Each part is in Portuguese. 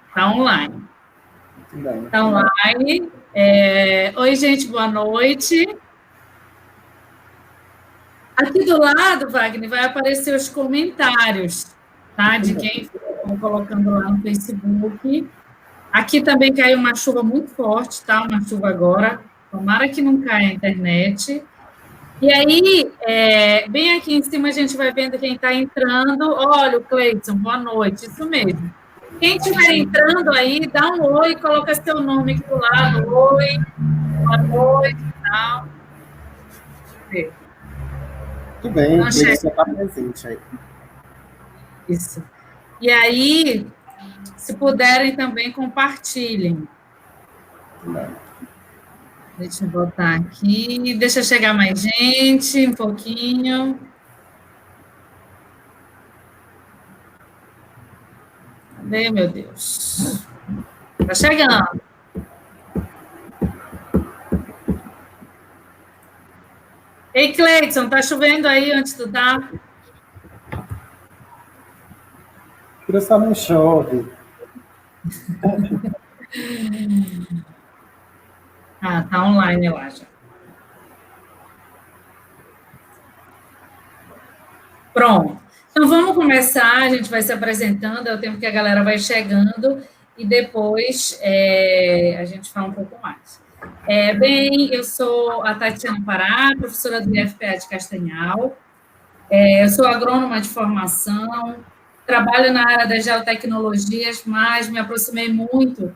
Está online. Bem. Está online. Oi, gente, boa noite. Aqui do lado, Wagner, vai aparecer os comentários, tá? De quem estão colocando lá no Facebook. Aqui também caiu uma chuva muito forte, tá? Uma chuva agora. Tomara que não caia a internet. E aí, bem aqui em cima, a gente vai vendo quem está entrando. Olha, o Cleiton, boa noite, isso mesmo. Quem estiver entrando aí, dá um oi, coloca seu nome aqui do lado. Oi, boa noite e tal. Tudo bem, o Cleiton está presente aí. Isso. E aí, se puderem também, compartilhem. Deixa eu botar aqui. Deixa chegar mais gente, um pouquinho. Cadê, meu Deus? Tá chegando. Ei, Cleiton, tá chovendo aí onde tu tá? Só não chove. Tá online, eu acho. Pronto. Então, vamos começar, a gente vai se apresentando, é o tempo que a galera vai chegando, e depois a gente fala um pouco mais. Bem, eu sou a Tatiana Pará, professora do IFPA de Castanhal, eu sou agrônoma de formação, trabalho na área das geotecnologias, mas me aproximei muito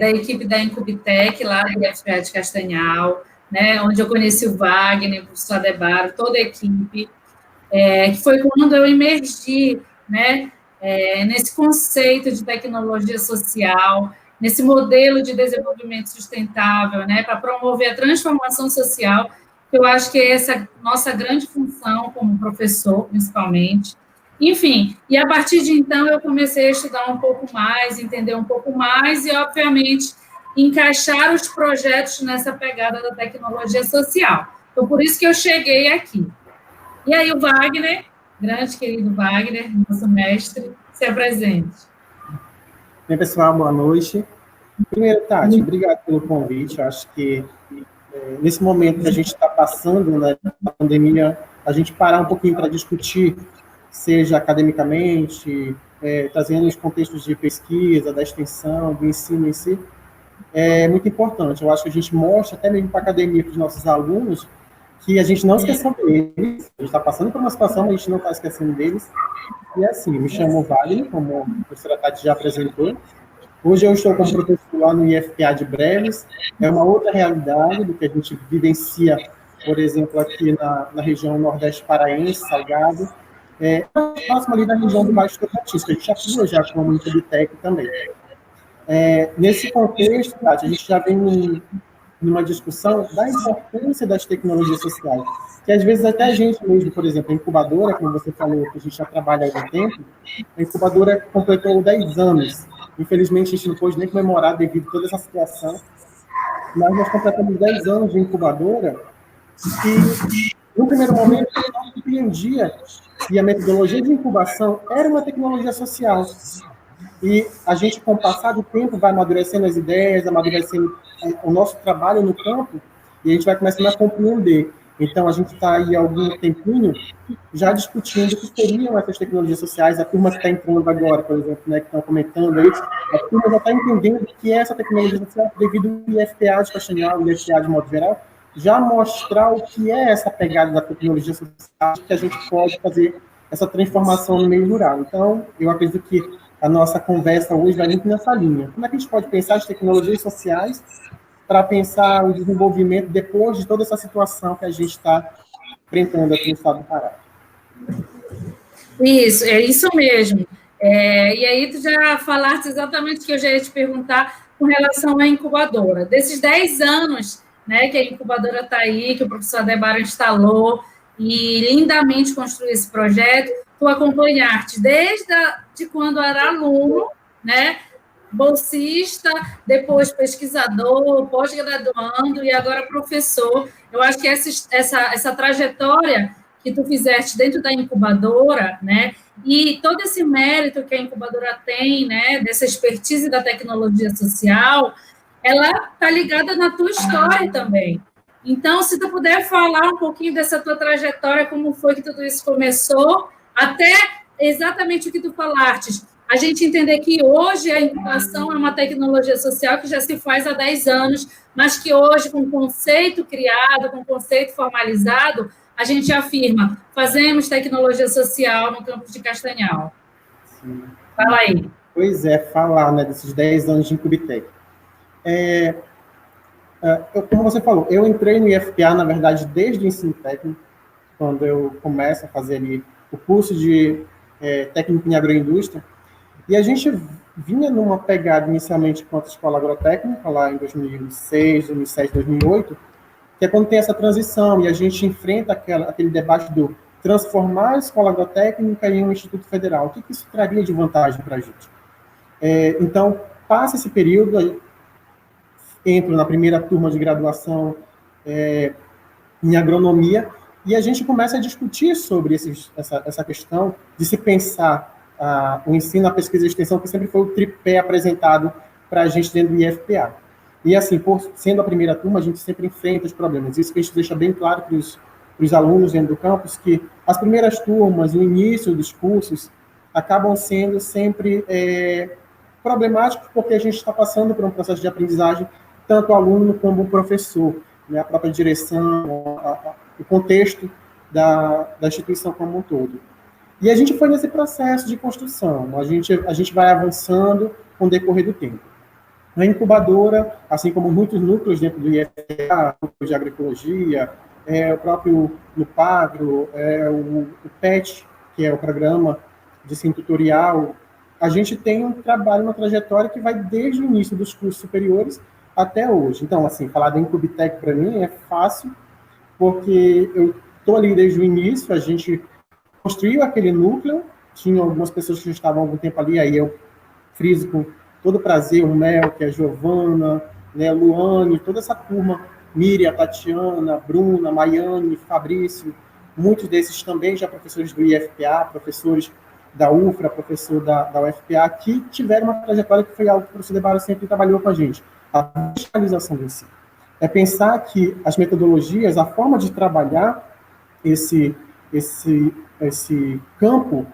da equipe da Incubitec, lá do IFPA de Castanhal, né, onde eu conheci o Wagner, o professor Adebaro, toda a equipe, que foi quando eu emergi, né, nesse conceito de tecnologia social, nesse modelo de desenvolvimento sustentável, né, para promover a transformação social, que eu acho que é essa nossa grande função como professor, principalmente. Enfim, e a partir de então eu comecei a estudar um pouco mais, entender um pouco mais e, obviamente, encaixar os projetos nessa pegada da tecnologia social. Então, por isso que eu cheguei aqui. E aí o Wagner, grande querido Wagner, nosso mestre, se apresente. Bem, pessoal, boa noite. Primeiro, Tati, obrigado pelo convite. Eu acho que nesse momento que a gente está passando, né, a pandemia, a gente parar um pouquinho para discutir, seja academicamente, trazendo os contextos de pesquisa, da extensão, do ensino em si, é muito importante. Eu acho que a gente mostra, até mesmo para a academia, para os nossos alunos, que a gente não esqueceu deles, a gente está passando por uma situação, mas a gente não está esquecendo deles. E assim, me chamo Wagner, como a professora Tati já apresentou. Hoje eu estou como professor lá no IFPA de Breves, é uma outra realidade do que a gente vivencia, por exemplo, aqui na região nordeste paraense, Salgado, próximo ali da região do Baixo Tocantins, que a gente atua já como Incubitec também. Nesse contexto, Tati, a gente já vem numa discussão da importância das tecnologias sociais, que às vezes até a gente mesmo, por exemplo, a incubadora, como você falou, que a gente já trabalha há algum tempo, a incubadora completou 10 anos. Infelizmente, a gente não pôde nem comemorar devido a toda essa situação, mas nós completamos 10 anos de incubadora e, no primeiro momento, eu não compreendia que a metodologia de incubação era uma tecnologia social. E a gente, com o passar do tempo, vai amadurecendo as ideias, amadurecendo o nosso trabalho no campo, e a gente vai começando a compreender. Então, a gente está aí há algum tempinho já discutindo o que seriam essas tecnologias sociais. A turma que está entrando agora, por exemplo, né, que estão comentando aí, a turma já está entendendo o que é essa tecnologia social devido ao IFPA de Castanhal, o IFPA de modo geral, já mostrar o que é essa pegada da tecnologia social, que a gente pode fazer essa transformação no meio rural. Então, eu acredito que a nossa conversa hoje vai muito nessa linha. Como é que a gente pode pensar as tecnologias sociais para pensar o desenvolvimento depois de toda essa situação que a gente está enfrentando aqui no estado do Pará? Isso, é isso mesmo. E aí tu já falaste exatamente o que eu já ia te perguntar com relação à incubadora. Desses 10 anos, né, que a incubadora está aí, que o professor Adebaro instalou e lindamente construiu esse projeto, tu acompanhaste desde quando era aluno, né, bolsista, depois pesquisador, pós-graduando e agora professor. Eu acho que essa trajetória que tu fizeste dentro da incubadora, né, E todo esse mérito que a incubadora tem, né, dessa expertise da tecnologia social, ela está ligada na tua história também. Então, se tu puder falar um pouquinho dessa tua trajetória, como foi que tudo isso começou, até exatamente o que tu falaste, a gente entender que hoje a incubação é uma tecnologia social que já se faz há 10 anos, mas que hoje, com conceito criado, com conceito formalizado, a gente afirma, fazemos tecnologia social no campus de Castanhal. Sim. Fala aí. Pois é, falar, né, desses 10 anos de Incubitec. Como você falou, eu entrei no IFPA, na verdade, desde o ensino técnico, quando eu começo a fazer ali o curso de técnico em agroindústria, e a gente vinha numa pegada inicialmente quanto escola agrotécnica, lá em 2006, 2007, 2008, que é quando tem essa transição e a gente enfrenta aquele debate do transformar a escola agrotécnica em um instituto federal. O que isso traria de vantagem para a gente? Então, passa esse período, entro na primeira turma de graduação em agronomia, e a gente começa a discutir sobre essa questão de se pensar o ensino, a pesquisa e a extensão, que sempre foi o tripé apresentado para a gente dentro do IFPA. E assim, sendo a primeira turma, a gente sempre enfrenta os problemas. Isso que a gente deixa bem claro para os alunos dentro do campus, que as primeiras turmas, o início dos cursos, acabam sendo sempre problemáticos, porque a gente está passando por um processo de aprendizagem, tanto o aluno como o professor, né, a própria direção, o contexto da instituição como um todo. E a gente foi nesse processo de construção, a gente vai avançando com o decorrer do tempo. Na incubadora, assim como muitos núcleos dentro do IFPA, núcleos de agroecologia, o próprio NUPAGRO, o PET, que é o programa de ensino tutorial, a gente tem um trabalho, uma trajetória que vai desde o início dos cursos superiores até hoje. Então, assim, falar da Incubitec para mim é fácil, porque eu estou ali desde o início, a gente construiu aquele núcleo, tinha algumas pessoas que já estavam há algum tempo ali, aí eu friso com todo prazer, o Mel, que é a Giovana, né, Luane, toda essa turma, Miriam, Tatiana, Bruna, Maiane, Fabrício, muitos desses também já professores do IFPA, professores da UFRA, professor da UFPA, que tiveram uma trajetória que foi algo que o professor Debara sempre trabalhou com a gente, a digitalização do ensino. É pensar que as metodologias, a forma de trabalhar esse campo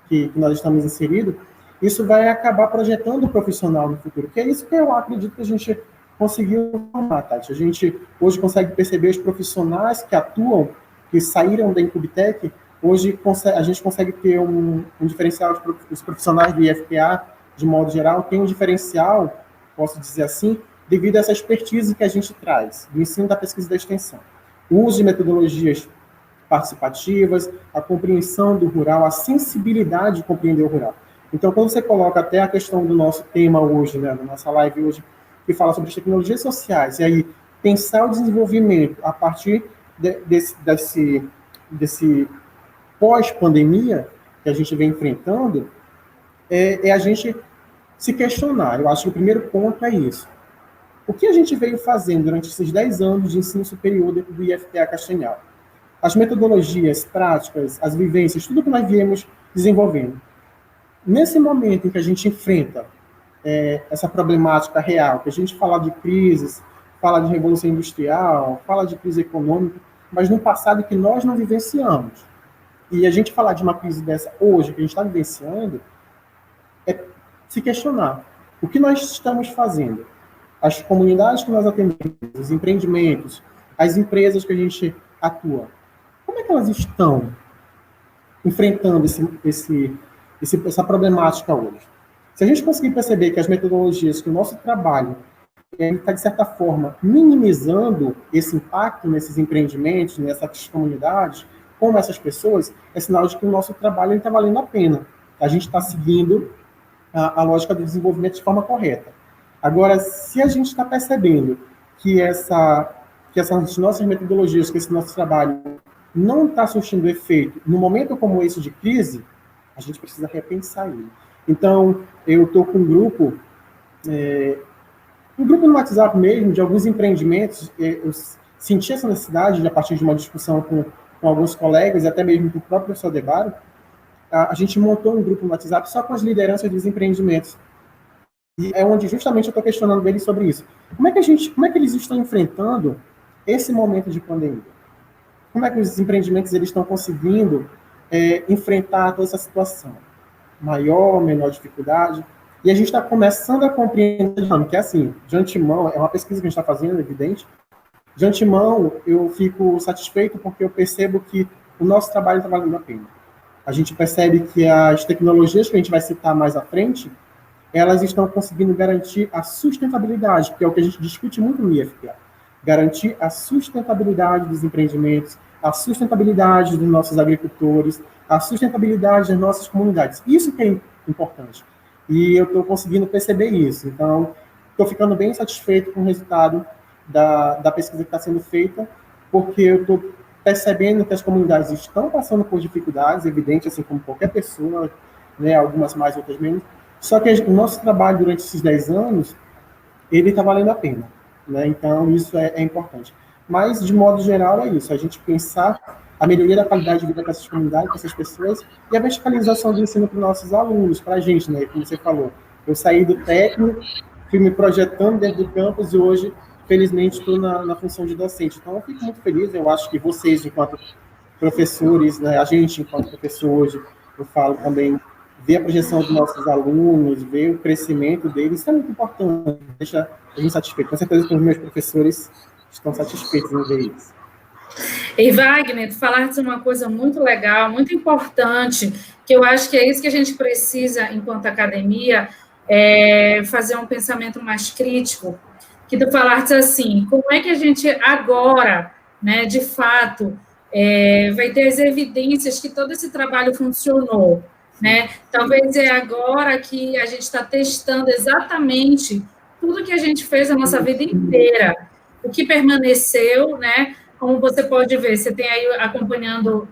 que nós estamos inseridos, isso vai acabar projetando o profissional no futuro, que é isso que eu acredito que a gente conseguiu formar, Tati. A gente hoje consegue perceber os profissionais que atuam, que saíram da Incubitec, hoje a gente consegue ter um diferencial, os profissionais do IFPA, de modo geral, tem um diferencial, posso dizer assim, devido a essa expertise que a gente traz, do ensino da pesquisa e da extensão. O uso de metodologias participativas, a compreensão do rural, a sensibilidade de compreender o rural. Então, quando você coloca até a questão do nosso tema hoje, né, da nossa live hoje, que fala sobre as tecnologias sociais, e aí pensar o desenvolvimento a partir desse pós-pandemia que a gente vem enfrentando, é a gente se questionar. Eu acho que o primeiro ponto é isso. O que a gente veio fazendo durante esses 10 anos de ensino superior dentro do IFPA Castanhal? As metodologias, práticas, as vivências, tudo que nós viemos desenvolvendo. Nesse momento em que a gente enfrenta essa problemática real, que a gente fala de crises, fala de revolução industrial, fala de crise econômica, mas no passado que nós não vivenciamos. E a gente falar de uma crise dessa hoje, que a gente está vivenciando, é se questionar. O que nós estamos fazendo? As comunidades que nós atendemos, os empreendimentos, as empresas que a gente atua, como é que elas estão enfrentando essa problemática hoje? Se a gente conseguir perceber que as metodologias, que o nosso trabalho está, de certa forma, minimizando esse impacto nesses empreendimentos, nessas comunidades, como essas pessoas, é sinal de que o nosso trabalho está valendo a pena. A gente está seguindo a lógica do desenvolvimento de forma correta. Agora, se a gente está percebendo que essas nossas metodologias, que esse nosso trabalho não está surtindo efeito no momento como esse de crise, a gente precisa repensar ele. Então, eu estou com um grupo no WhatsApp mesmo, de alguns empreendimentos, eu senti essa necessidade, a partir de uma discussão com alguns colegas, e até mesmo com o próprio professor Debaro, a gente montou um grupo no WhatsApp só com as lideranças dos empreendimentos. E é onde justamente eu estou questionando eles sobre isso. Como é que eles estão enfrentando esse momento de pandemia? Como é que os empreendimentos eles estão conseguindo enfrentar toda essa situação? Maior, menor dificuldade? E a gente está começando a compreender que é assim, de antemão, é uma pesquisa que a gente está fazendo, é evidente. De antemão, eu fico satisfeito porque eu percebo que o nosso trabalho está valendo a pena. A gente percebe que as tecnologias que a gente vai citar mais à frente, elas estão conseguindo garantir a sustentabilidade, que é o que a gente discute muito no IFPA. Garantir a sustentabilidade dos empreendimentos, a sustentabilidade dos nossos agricultores, a sustentabilidade das nossas comunidades. Isso que é importante. E eu estou conseguindo perceber isso. Então, estou ficando bem satisfeito com o resultado da pesquisa que está sendo feita, porque eu estou percebendo que as comunidades estão passando por dificuldades, evidente, assim como qualquer pessoa, né, algumas mais, outras menos, só que o nosso trabalho durante esses 10 anos, ele está valendo a pena, né? Então, isso é importante. Mas, de modo geral, é isso, a gente pensar a melhoria da qualidade de vida para essas comunidades, para essas pessoas, e a verticalização do ensino para os nossos alunos, para a gente, né? Como você falou, eu saí do técnico, fui me projetando dentro do campus e hoje, felizmente, estou na função de docente. Então, eu fico muito feliz, eu acho que vocês, enquanto professores, né, a gente, enquanto professor hoje, eu falo também, ver a projeção dos nossos alunos, ver o crescimento deles, isso é muito importante, deixa a gente satisfeito. Com certeza que os meus professores estão satisfeitos em ver isso. E, Wagner, tu falaste uma coisa muito legal, muito importante, que eu acho que é isso que a gente precisa, enquanto academia, fazer um pensamento mais crítico, que tu falaste assim, como é que a gente agora, né, de fato, vai ter as evidências que todo esse trabalho funcionou, né? Talvez é agora que a gente está testando exatamente tudo que a gente fez a nossa vida inteira, o que permaneceu, né? Como você pode ver, você tem aí está acompanhando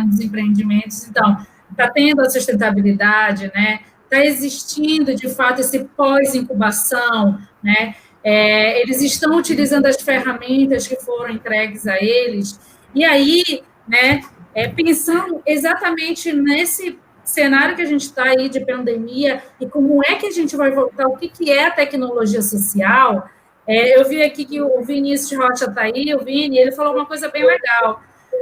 os empreendimentos, então, está tendo a sustentabilidade, né? Está existindo, de fato, esse pós-incubação, né? Eles estão utilizando as ferramentas que foram entregues a eles, e aí, né, pensando exatamente nesse cenário que a gente está aí de pandemia, e como é que a gente vai voltar, o que é a tecnologia social. Eu vi aqui que o Vinícius Rocha está aí, o Vini, ele falou uma coisa bem legal.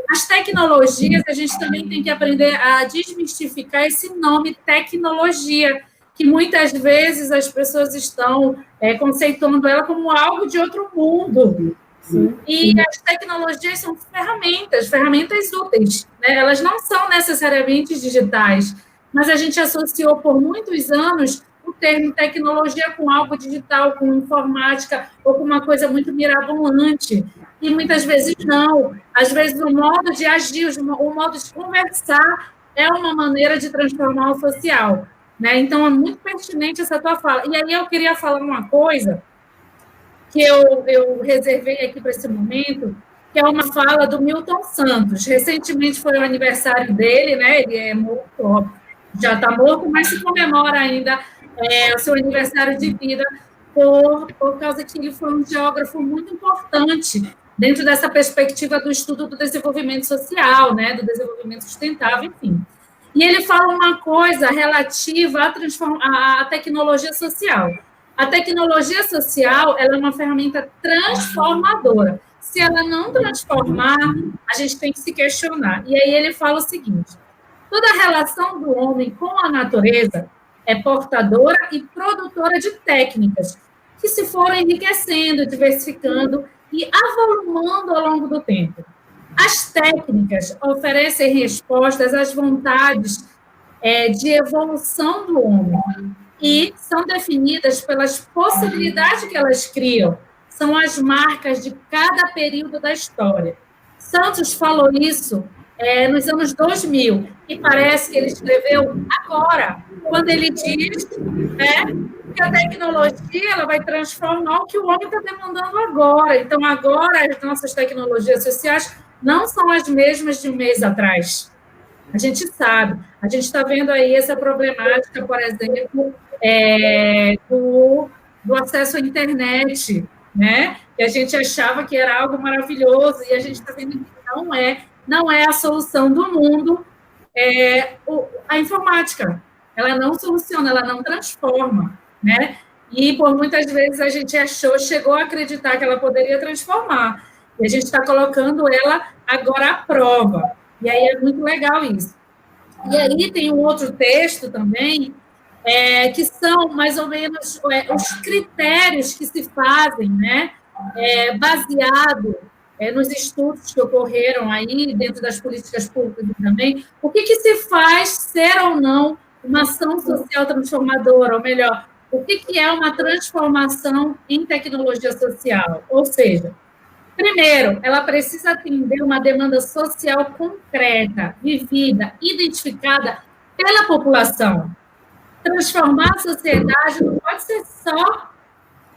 As tecnologias, a gente também tem que aprender a desmistificar esse nome tecnologia, que muitas vezes as pessoas estão conceituando ela como algo de outro mundo. Sim. E as tecnologias são ferramentas úteis, né? Elas não são necessariamente digitais, mas a gente associou por muitos anos o termo tecnologia com algo digital, com informática, ou com uma coisa muito mirabolante. E muitas vezes não. Às vezes o modo de agir, o modo de conversar é uma maneira de transformar o social, né? Então, é muito pertinente essa tua fala. E aí eu queria falar uma coisa que eu reservei aqui para esse momento, que é uma fala do Milton Santos. Recentemente foi o aniversário dele, né? Ele é morto, já está morto, mas se comemora ainda o seu aniversário de vida por causa que ele foi um geógrafo muito importante dentro dessa perspectiva do estudo do desenvolvimento social, né? Do desenvolvimento sustentável, enfim. E ele fala uma coisa relativa à tecnologia social. A tecnologia social, ela é uma ferramenta transformadora. Se ela não transformar, a gente tem que se questionar. E aí ele fala o seguinte: toda a relação do homem com a natureza é portadora e produtora de técnicas que se foram enriquecendo, diversificando e avolumando ao longo do tempo. As técnicas oferecem respostas às vontades de evolução do homem e são definidas pelas possibilidades que elas criam. São as marcas de cada período da história. Santos falou isso nos anos 2000, e parece que ele escreveu agora, quando ele diz, né, que a tecnologia ela vai transformar o que o homem está demandando agora. Então, agora, as nossas tecnologias sociais não são as mesmas de um mês atrás. A gente sabe. A gente está vendo aí essa problemática, por exemplo, do acesso à internet, né? Que a gente achava que era algo maravilhoso, e a gente está vendo que não é a solução do mundo a informática. Ela não soluciona, ela não transforma, né? E, por muitas vezes, a gente chegou a acreditar que ela poderia transformar. E a gente está colocando ela agora à prova. E aí é muito legal isso. E aí tem um outro texto também, que são mais ou menos os critérios que se fazem, né? Baseado nos estudos que ocorreram aí dentro das políticas públicas também. O que se faz ser ou não uma ação social transformadora, ou melhor, o que é uma transformação em tecnologia social? Ou seja, primeiro, ela precisa atender uma demanda social concreta, vivida, identificada pela população. Transformar a sociedade não pode ser só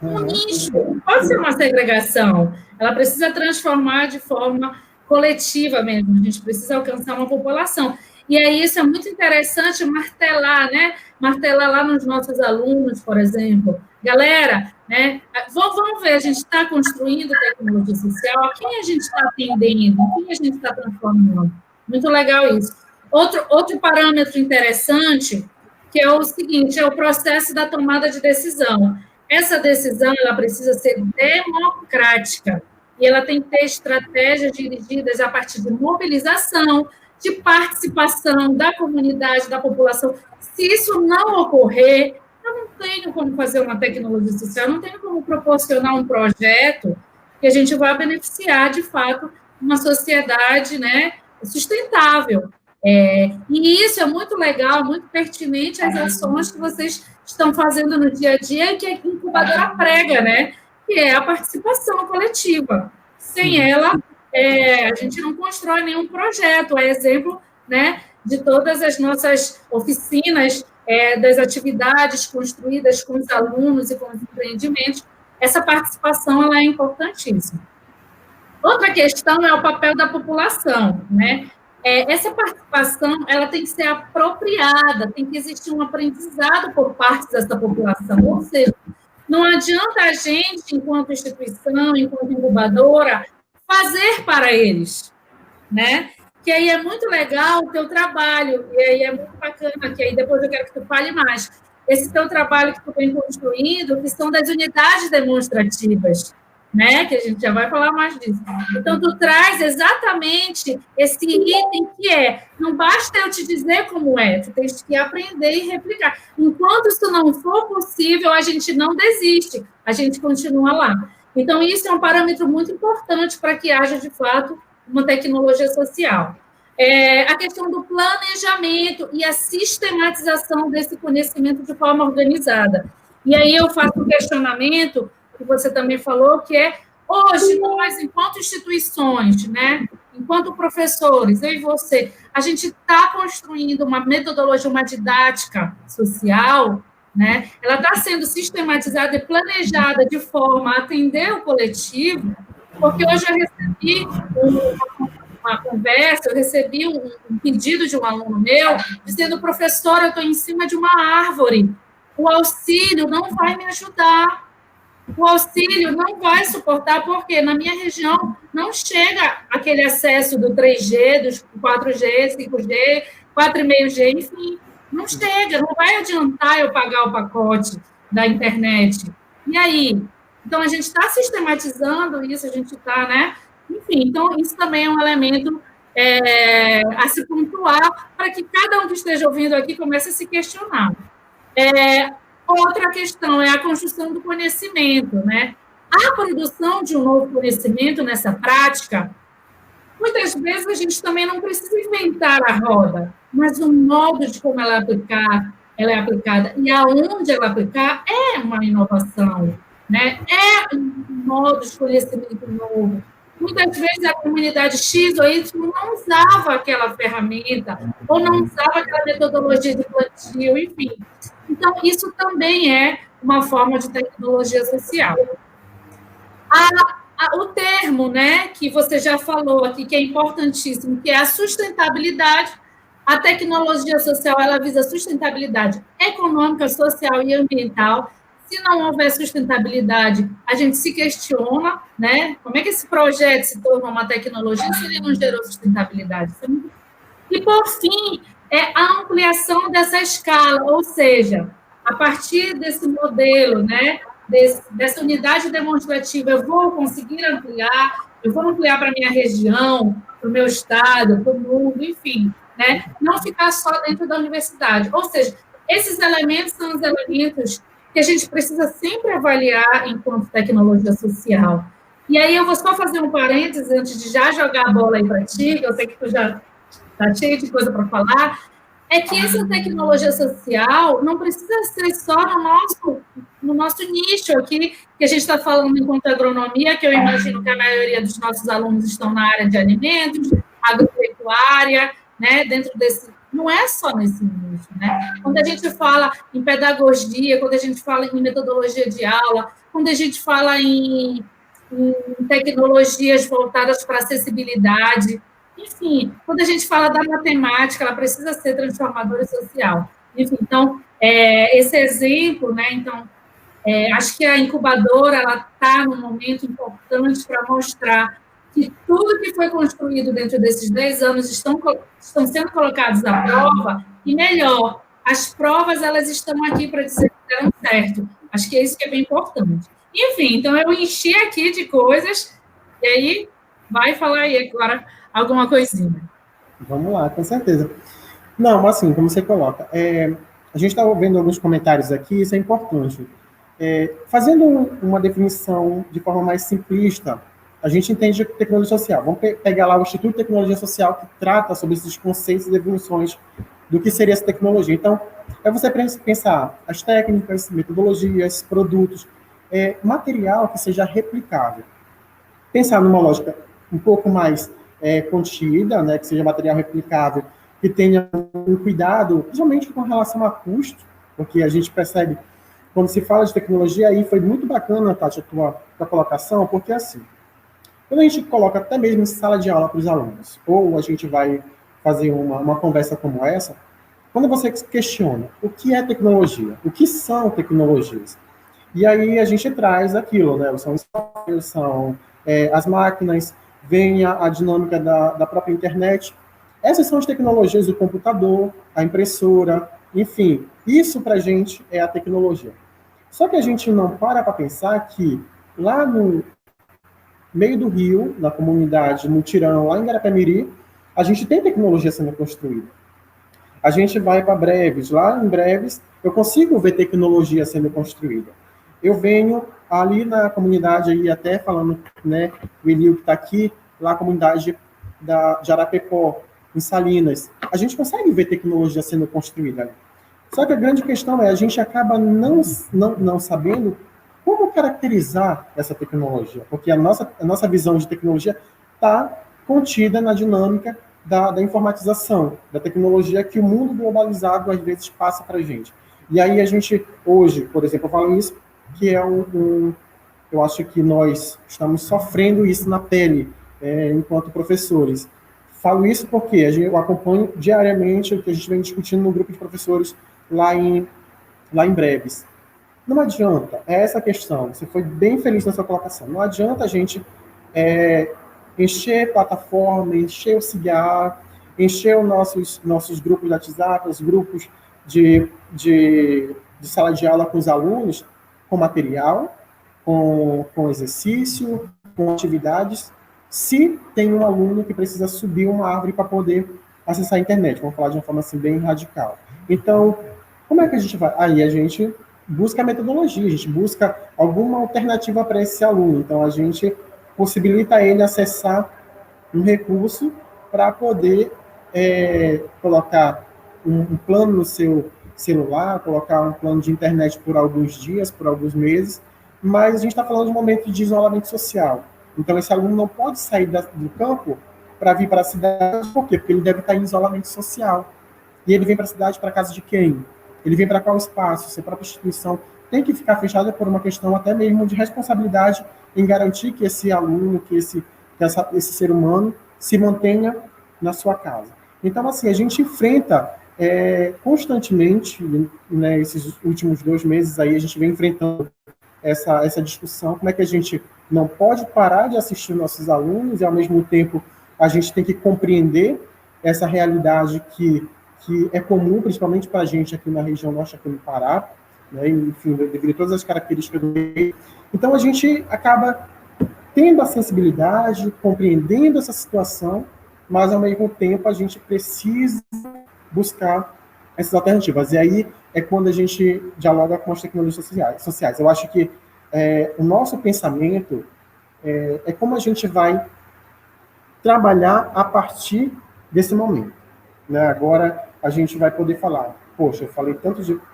um nicho, não pode ser uma segregação. Ela precisa transformar de forma coletiva mesmo, a gente precisa alcançar uma população. E aí isso é muito interessante martelar, né? Martelar lá nos nossos alunos, por exemplo. Galera, né? Vamos ver, a gente está construindo tecnologia social, a quem a gente está atendendo, a quem a gente está transformando. Muito legal isso. Outro parâmetro interessante, que é o seguinte, é o processo da tomada de decisão. Essa decisão, ela precisa ser democrática, e ela tem que ter estratégias dirigidas a partir de mobilização, de participação da comunidade, da população. Se isso não ocorrer, eu não tenho como fazer uma tecnologia social, eu não tenho como proporcionar um projeto que a gente vá beneficiar, de fato, uma sociedade, né, sustentável. E isso é muito legal, muito pertinente às ações que vocês estão fazendo no dia a dia, que a incubadora prega, né? Que é a participação coletiva. Sem ela, a gente não constrói nenhum projeto. É exemplo, né, de todas as nossas oficinas, das atividades construídas com os alunos e com os empreendimentos. Essa participação ela é importantíssima. Outra questão é o papel da população, né? Essa participação ela tem que ser apropriada, tem que existir um aprendizado por parte dessa população, ou seja, não adianta a gente, enquanto instituição, enquanto incubadora, fazer para eles, né? Que aí é muito legal o teu trabalho, e aí é muito bacana, que aí depois eu quero que tu fale mais. Esse teu trabalho que tu vem construindo, que são das unidades demonstrativas, né? Que a gente já vai falar mais disso. Então, tu traz exatamente esse item que não basta eu te dizer como tu tens que aprender e replicar. Enquanto isso não for possível, a gente não desiste, a gente continua lá. Então, isso é um parâmetro muito importante para que haja, de fato, uma tecnologia social. A questão do planejamento e a sistematização desse conhecimento de forma organizada. E aí eu faço um questionamento que você também falou, que hoje, nós, enquanto instituições, né, enquanto professores, eu e você, a gente está construindo uma metodologia, uma didática social, né, ela está sendo sistematizada e planejada de forma a atender o coletivo, porque hoje eu recebi uma conversa, eu recebi um pedido de um aluno meu, dizendo, professor, eu estou em cima de uma árvore, o auxílio não vai me ajudar. O auxílio não vai suportar, porque na minha região não chega aquele acesso do 3G, dos 4G, 5G, 4,5G, enfim, não chega, não vai adiantar eu pagar o pacote da internet. E aí? Então, a gente está sistematizando isso, a gente está, né? Enfim, então, isso também é um elemento a se pontuar para que cada um que esteja ouvindo aqui comece a se questionar. Outra questão é a construção do conhecimento, né? A produção de um novo conhecimento nessa prática, muitas vezes a gente também não precisa inventar a roda, mas o modo de como ela é aplicada e aonde ela aplicar é uma inovação, né? É um modo de conhecimento novo. Muitas vezes a comunidade X ou Y não usava aquela ferramenta, ou não usava aquela metodologia de plantio, enfim. Então, isso também é uma forma de tecnologia social. O termo, né, que você já falou aqui, que é importantíssimo, que é a sustentabilidade. A tecnologia social, ela visa sustentabilidade econômica, social e ambiental. Se não houver sustentabilidade, a gente se questiona, né, como é que esse projeto se tornou uma tecnologia se ele não gerou sustentabilidade? E E, por fim, a ampliação dessa escala, ou seja, a partir desse modelo, né, dessa unidade demonstrativa, eu vou conseguir ampliar, eu vou ampliar para a minha região, para o meu estado, para o mundo, enfim, né, não ficar só dentro da universidade. Ou seja, esses elementos são os elementos que a gente precisa sempre avaliar enquanto tecnologia social. E aí eu vou só fazer um parênteses antes de já jogar a bola aí para ti, que eu sei que tu já está cheio de coisa para falar, é que essa tecnologia social não precisa ser só no nosso nicho aqui, que a gente está falando enquanto agronomia, que eu imagino que a maioria dos nossos alunos estão na área de alimentos, agropecuária, né, dentro desse... Não é só nesse nicho, né? Quando a gente fala em pedagogia, quando a gente fala em metodologia de aula, quando a gente fala em tecnologias voltadas para acessibilidade, enfim, quando a gente fala da matemática, ela precisa ser transformadora social. Enfim, então, esse exemplo, né, então, acho que a incubadora, ela está num momento importante para mostrar que tudo que foi construído dentro desses 10 anos estão sendo colocados à prova, e melhor, as provas, elas estão aqui para dizer que deram certo. Acho que é isso que é bem importante. Enfim, então eu enchi aqui de coisas, e aí vai falar aí agora alguma coisinha. Vamos lá, com certeza. Não, mas assim, como você coloca, a gente está vendo alguns comentários aqui, isso é importante. Fazendo uma definição de forma mais simplista, a gente entende tecnologia social. Vamos pegar lá o Instituto de Tecnologia Social, que trata sobre esses conceitos e definições do que seria essa tecnologia. Então, você pensar as técnicas, metodologias, produtos, material que seja replicável. Pensar numa lógica um pouco mais contida, né, que seja material replicável, que tenha um cuidado, principalmente com relação a custo, porque a gente percebe, quando se fala de tecnologia, aí foi muito bacana, Tati, a tua colocação, porque assim, quando a gente coloca até mesmo em sala de aula para os alunos, ou a gente vai fazer uma conversa como essa, quando você questiona o que é tecnologia, o que são tecnologias, e aí a gente traz aquilo, né? São os softwares, são as máquinas, vem a dinâmica da própria internet. Essas são as tecnologias do computador, a impressora, enfim, isso para a gente é a tecnologia. Só que a gente não para pensar que lá no meio do Rio, na comunidade Mutirão, lá em Garapé-Miri, a gente tem tecnologia sendo construída. A gente vai para Breves, lá em Breves, eu consigo ver tecnologia sendo construída. Eu venho ali na comunidade, aí até falando, né, o Elio que está aqui, lá a comunidade de Arapepó, em Salinas, a gente consegue ver tecnologia sendo construída ali. Só que a grande questão é, a gente acaba não sabendo como caracterizar essa tecnologia, porque a nossa visão de tecnologia está contida na dinâmica da informatização, da tecnologia que o mundo globalizado às vezes passa para a gente. E aí a gente, hoje, por exemplo, eu falo isso, que é eu acho que nós estamos sofrendo isso na pele, enquanto professores. Falo isso porque eu acompanho diariamente o que a gente vem discutindo no grupo de professores lá em Breves. Não adianta, é essa questão, você foi bem feliz na sua colocação, não adianta a gente encher plataforma, encher o cigarro, encher os nossos grupos de WhatsApp, os grupos de sala de aula com os alunos, com material, com exercício, com atividades, se tem um aluno que precisa subir uma árvore para poder acessar a internet, vamos falar de uma forma assim bem radical. Então, como é que a gente vai? Aí a gente busca a metodologia, a gente busca alguma alternativa para esse aluno. Então, a gente possibilita ele acessar um recurso para poder colocar um plano no seu celular, colocar um plano de internet por alguns dias, por alguns meses, mas a gente está falando de um momento de isolamento social. Então, esse aluno não pode sair do campo para vir para a cidade, por quê? Porque ele deve estar em isolamento social. E ele vem para a cidade para a casa de quem? Ele vem para qual espaço? Se a própria instituição tem que ficar fechada por uma questão até mesmo de responsabilidade em garantir que esse aluno, que esse ser humano se mantenha na sua casa. Então, assim, a gente enfrenta constantemente, né, esses últimos 2 meses aí, a gente vem enfrentando essa discussão, como é que a gente não pode parar de assistir nossos alunos e, ao mesmo tempo, a gente tem que compreender essa realidade que é comum, principalmente para a gente aqui na região norte, aqui no Pará, né? Enfim, devido a todas as características do meio. Então, a gente acaba tendo a sensibilidade, compreendendo essa situação, mas, ao mesmo tempo, a gente precisa buscar essas alternativas. E aí é quando a gente dialoga com as tecnologias sociais. Eu acho que o nosso pensamento é como a gente vai trabalhar a partir desse momento. Né? Agora a gente vai poder falar, poxa, eu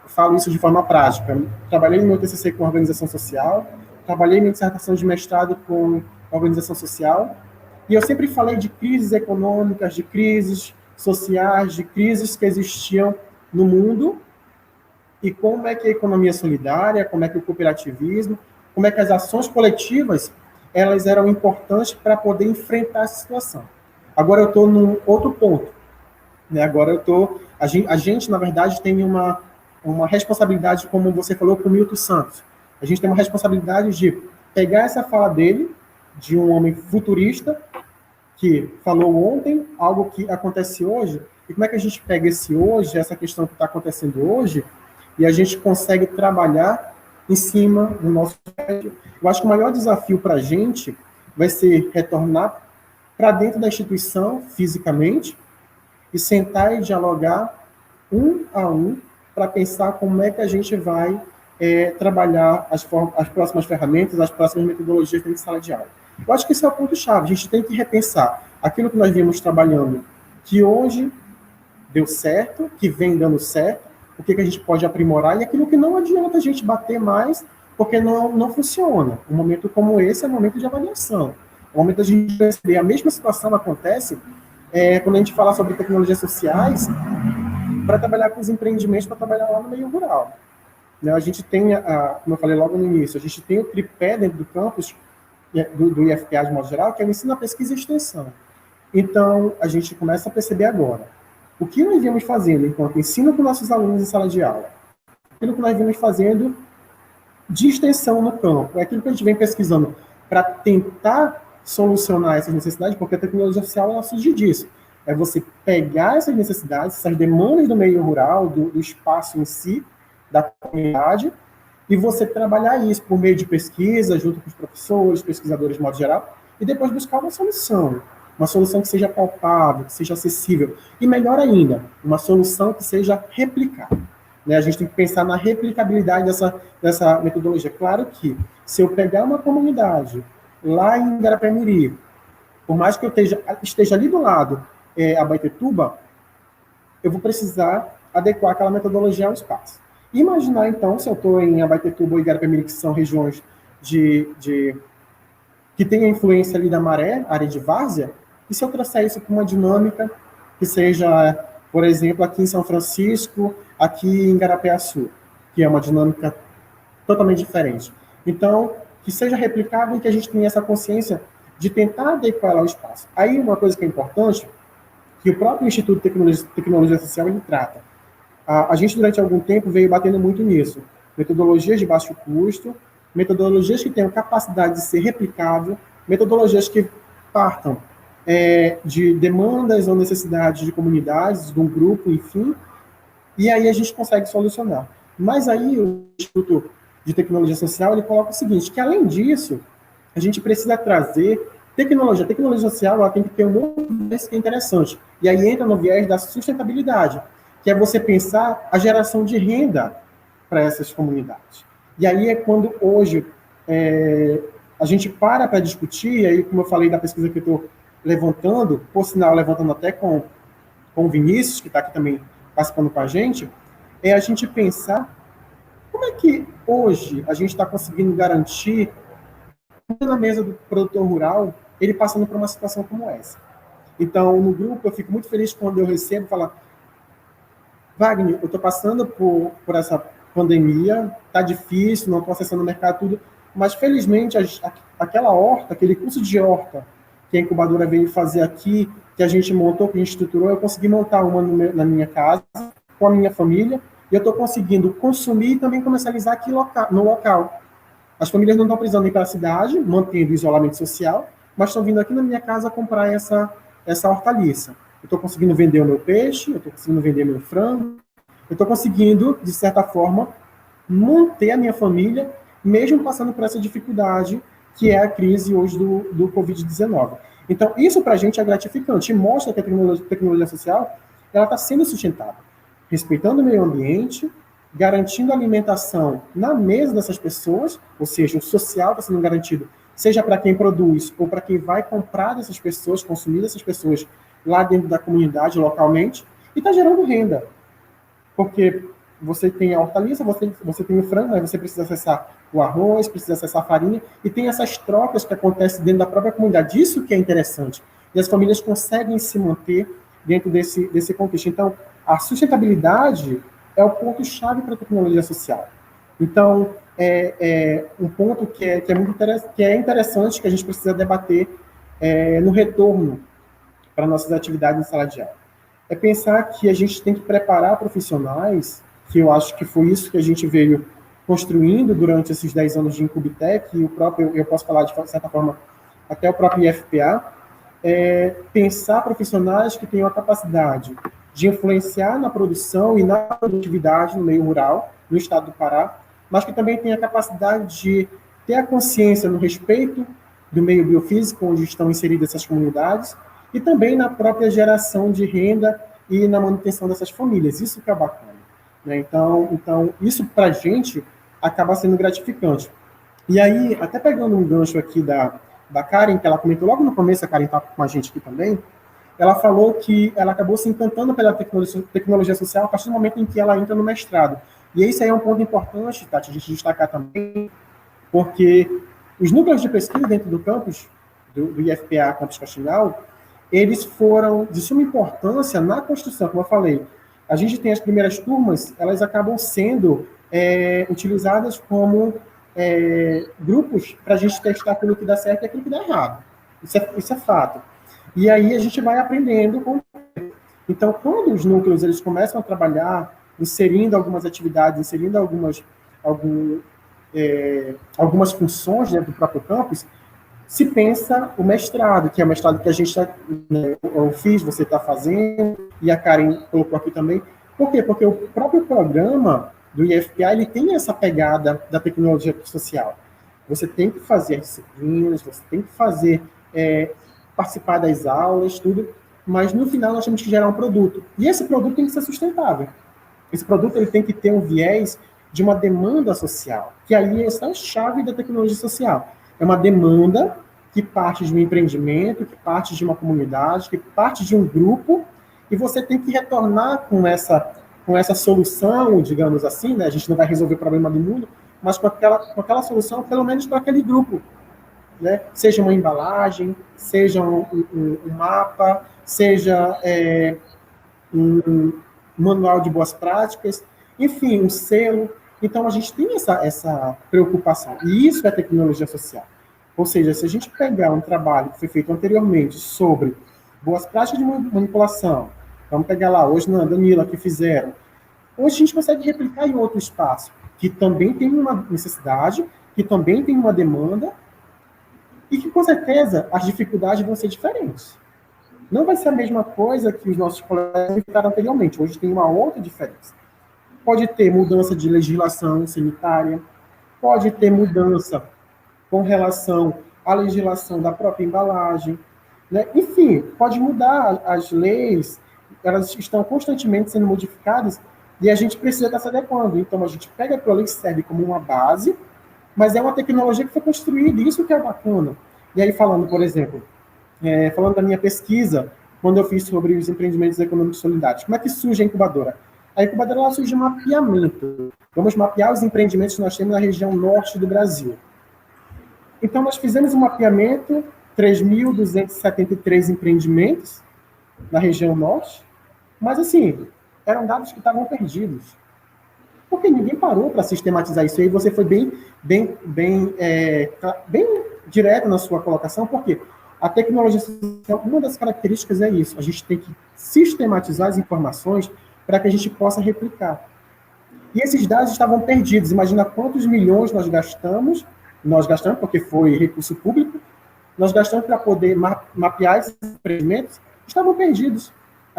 falo isso de forma prática. Trabalhei no meu TCC com organização social, trabalhei minha dissertação de mestrado com organização social, e eu sempre falei de crises econômicas, de crises sociais, de crises que existiam no mundo, e como é que a economia solidária, como é que o cooperativismo, como é que as ações coletivas, elas eram importantes para poder enfrentar essa situação. Agora eu estou num outro ponto. Né? Agora a gente, na verdade, tem uma responsabilidade, como você falou com o Milton Santos. A gente tem uma responsabilidade de pegar essa fala dele, de um homem futurista, que falou ontem, algo que acontece hoje, e como é que a gente pega esse hoje, essa questão que está acontecendo hoje, e a gente consegue trabalhar em cima do nosso... Eu acho que o maior desafio para a gente vai ser retornar para dentro da instituição, fisicamente, e sentar e dialogar um a um para pensar como é que a gente vai trabalhar as próximas ferramentas, as próximas metodologias dentro de sala de aula. Eu acho que esse é o ponto-chave. A gente tem que repensar aquilo que nós vimos trabalhando, que hoje deu certo, que vem dando certo, o que a gente pode aprimorar, e aquilo que não adianta a gente bater mais, porque não funciona. Um momento como esse é um momento de avaliação. É um momento da gente perceber. A mesma situação acontece quando a gente fala sobre tecnologias sociais, para trabalhar com os empreendimentos, para trabalhar lá no meio rural. Né? A gente tem, como eu falei logo no início, a gente tem o tripé dentro do campus, do IFPA de modo geral, que é o ensino, a pesquisa e a extensão. Então, a gente começa a perceber agora o que nós viemos fazendo enquanto ensino com nossos alunos em sala de aula, aquilo que nós viemos fazendo de extensão no campo, é aquilo que a gente vem pesquisando para tentar solucionar essas necessidades, porque a tecnologia social ela surge disso. É você pegar essas necessidades, essas demandas do meio rural, do espaço em si, da comunidade, e você trabalhar isso por meio de pesquisa, junto com os professores, pesquisadores de modo geral, e depois buscar uma solução que seja palpável, que seja acessível, e melhor ainda, uma solução que seja replicável. Né? A gente tem que pensar na replicabilidade dessa metodologia. Claro que, se eu pegar uma comunidade lá em Garapé-Miri, por mais que eu esteja ali do lado, Abaetetuba, eu vou precisar adequar aquela metodologia ao espaço. Imaginar, então, se eu estou em Abaetetuba e Garapé-Miri, que são regiões que tem a influência ali da maré, área de várzea, e se eu trouxer isso para uma dinâmica que seja, por exemplo, aqui em São Francisco, aqui em Garapé-Açu, que é uma dinâmica totalmente diferente. Então, que seja replicável e que a gente tenha essa consciência de tentar adequar ela ao espaço. Aí, uma coisa que é importante, que o próprio Instituto de Tecnologia Social ele trata. A gente, durante algum tempo, veio batendo muito nisso. Metodologias de baixo custo, metodologias que tenham capacidade de ser replicável, metodologias que partam de demandas ou necessidades de comunidades, de um grupo, enfim, e aí a gente consegue solucionar. Mas aí o Instituto de Tecnologia Social ele coloca o seguinte, que além disso, a gente precisa trazer tecnologia. A tecnologia social ela tem que ter um outro viés que é interessante. E aí entra no viés da sustentabilidade, que é você pensar a geração de renda para essas comunidades. E aí é quando hoje a gente para discutir, e aí como eu falei da pesquisa que eu estou levantando, por sinal levantando até com o Vinícius, que está aqui também participando com a gente, é a gente pensar como é que hoje a gente está conseguindo garantir na mesa do produtor rural, ele passando por uma situação como essa. Então, no grupo, eu fico muito feliz quando eu recebo falar, Wagner, eu estou passando por essa pandemia, está difícil, não estou acessando o mercado, tudo, mas felizmente aquela horta, aquele curso de horta que a incubadora veio fazer aqui, que a gente montou, que a gente estruturou, eu consegui montar uma na minha casa, com a minha família, e eu estou conseguindo consumir e também comercializar aqui no local. As famílias não estão precisando ir para a cidade, mantendo o isolamento social, mas estão vindo aqui na minha casa comprar essa hortaliça. eu estou conseguindo vender o meu peixe, eu estou conseguindo vender meu frango, eu estou conseguindo, de certa forma, manter a minha família, mesmo passando por essa dificuldade que é a crise hoje do Covid-19. Então, isso para a gente é gratificante e mostra que a tecnologia social ela está sendo sustentável, respeitando o meio ambiente, garantindo alimentação na mesa dessas pessoas, ou seja, o social está sendo garantido, seja para quem produz ou para quem vai comprar dessas pessoas, consumir dessas pessoas lá dentro da comunidade, localmente, e está gerando renda. Porque você tem a hortaliça, você tem o frango, mas você precisa acessar o arroz, precisa acessar a farinha, e tem essas trocas que acontecem dentro da própria comunidade. Isso que é interessante. E as famílias conseguem se manter dentro desse contexto. Então, a sustentabilidade é o ponto-chave para a tecnologia social. Então, é um ponto que é interessante, que a gente precisa debater no retorno para nossas atividades em sala de aula. É pensar que a gente tem que preparar profissionais, que eu acho que foi isso que a gente veio construindo durante esses 10 anos de Incubitec, e o próprio, eu posso falar de certa forma, até o próprio IFPA, pensar profissionais que tenham a capacidade de influenciar na produção e na produtividade no meio rural, no estado do Pará, mas que também tenham a capacidade de ter a consciência no respeito do meio biofísico, onde estão inseridas essas comunidades, e também na própria geração de renda e na manutenção dessas famílias. Isso que é bacana. Né? Então, isso para a gente acaba sendo gratificante. E aí, até pegando um gancho aqui da Karen, que ela comentou logo no começo, a Karen está com a gente aqui também, ela falou que ela acabou se encantando pela tecnologia social a partir do momento em que ela entra no mestrado. E isso aí é um ponto importante, Tati, a gente destacar também, porque os núcleos de pesquisa dentro do campus, do IFPA Campus Caxingal, eles foram de suma importância na construção, como eu falei. A gente tem as primeiras turmas, elas acabam sendo utilizadas como grupos para a gente testar aquilo que dá certo e aquilo que dá errado. Isso é fato. E aí a gente vai aprendendo. Então, quando os núcleos eles começam a trabalhar, inserindo algumas atividades, inserindo algumas funções dentro do próprio campus, se pensa o mestrado, que é o mestrado que a gente eu fiz, você está fazendo, e a Karen colocou aqui também. Por quê? Porque o próprio programa do IFPA, ele tem essa pegada da tecnologia social. Você tem que fazer as disciplinas, você tem que fazer, participar das aulas, tudo, mas no final nós temos que gerar um produto. E esse produto tem que ser sustentável. Esse produto ele tem que ter um viés de uma demanda social, que aí essa é a chave da tecnologia social. É uma demanda que parte de um empreendimento, que parte de uma comunidade, que parte de um grupo, e você tem que retornar com essa solução, digamos assim, né? A gente não vai resolver o problema do mundo, mas com aquela solução, pelo menos para aquele grupo. Né? Seja uma embalagem, seja um mapa, seja um manual de boas práticas, enfim, um selo. Então, a gente tem essa preocupação. E isso é tecnologia social. Ou seja, se a gente pegar um trabalho que foi feito anteriormente sobre boas práticas de manipulação, vamos pegar lá, hoje na Danila, que fizeram, hoje a gente consegue replicar em outro espaço, que também tem uma necessidade, que também tem uma demanda, e que, com certeza, as dificuldades vão ser diferentes. Não vai ser a mesma coisa que os nossos colegas fizeram anteriormente. Hoje tem uma outra diferença. Pode ter mudança de legislação sanitária, pode ter mudança com relação à legislação da própria embalagem, né? Enfim, pode mudar as leis, elas estão constantemente sendo modificadas e a gente precisa estar se adequando. Então, a gente pega aquilo ali que serve como uma base, mas é uma tecnologia que foi construída, e isso que é bacana. E aí, falando, por exemplo, falando da minha pesquisa, quando eu fiz sobre os empreendimentos econômicos solidários, como é que surge a incubadora? A incubadora ela surge de mapeamento. Vamos mapear os empreendimentos que nós temos na região norte do Brasil. Então, nós fizemos um mapeamento, 3.273 empreendimentos na região norte, mas, assim, eram dados que estavam perdidos. Porque ninguém parou para sistematizar isso. E aí você foi bem direto na sua colocação, porque a tecnologia social, uma das características é isso. A gente tem que sistematizar as informações para que a gente possa replicar. E esses dados estavam perdidos. Imagina quantos milhões nós gastamos porque foi recurso público, nós gastamos para poder mapear esses empreendimentos, estavam perdidos.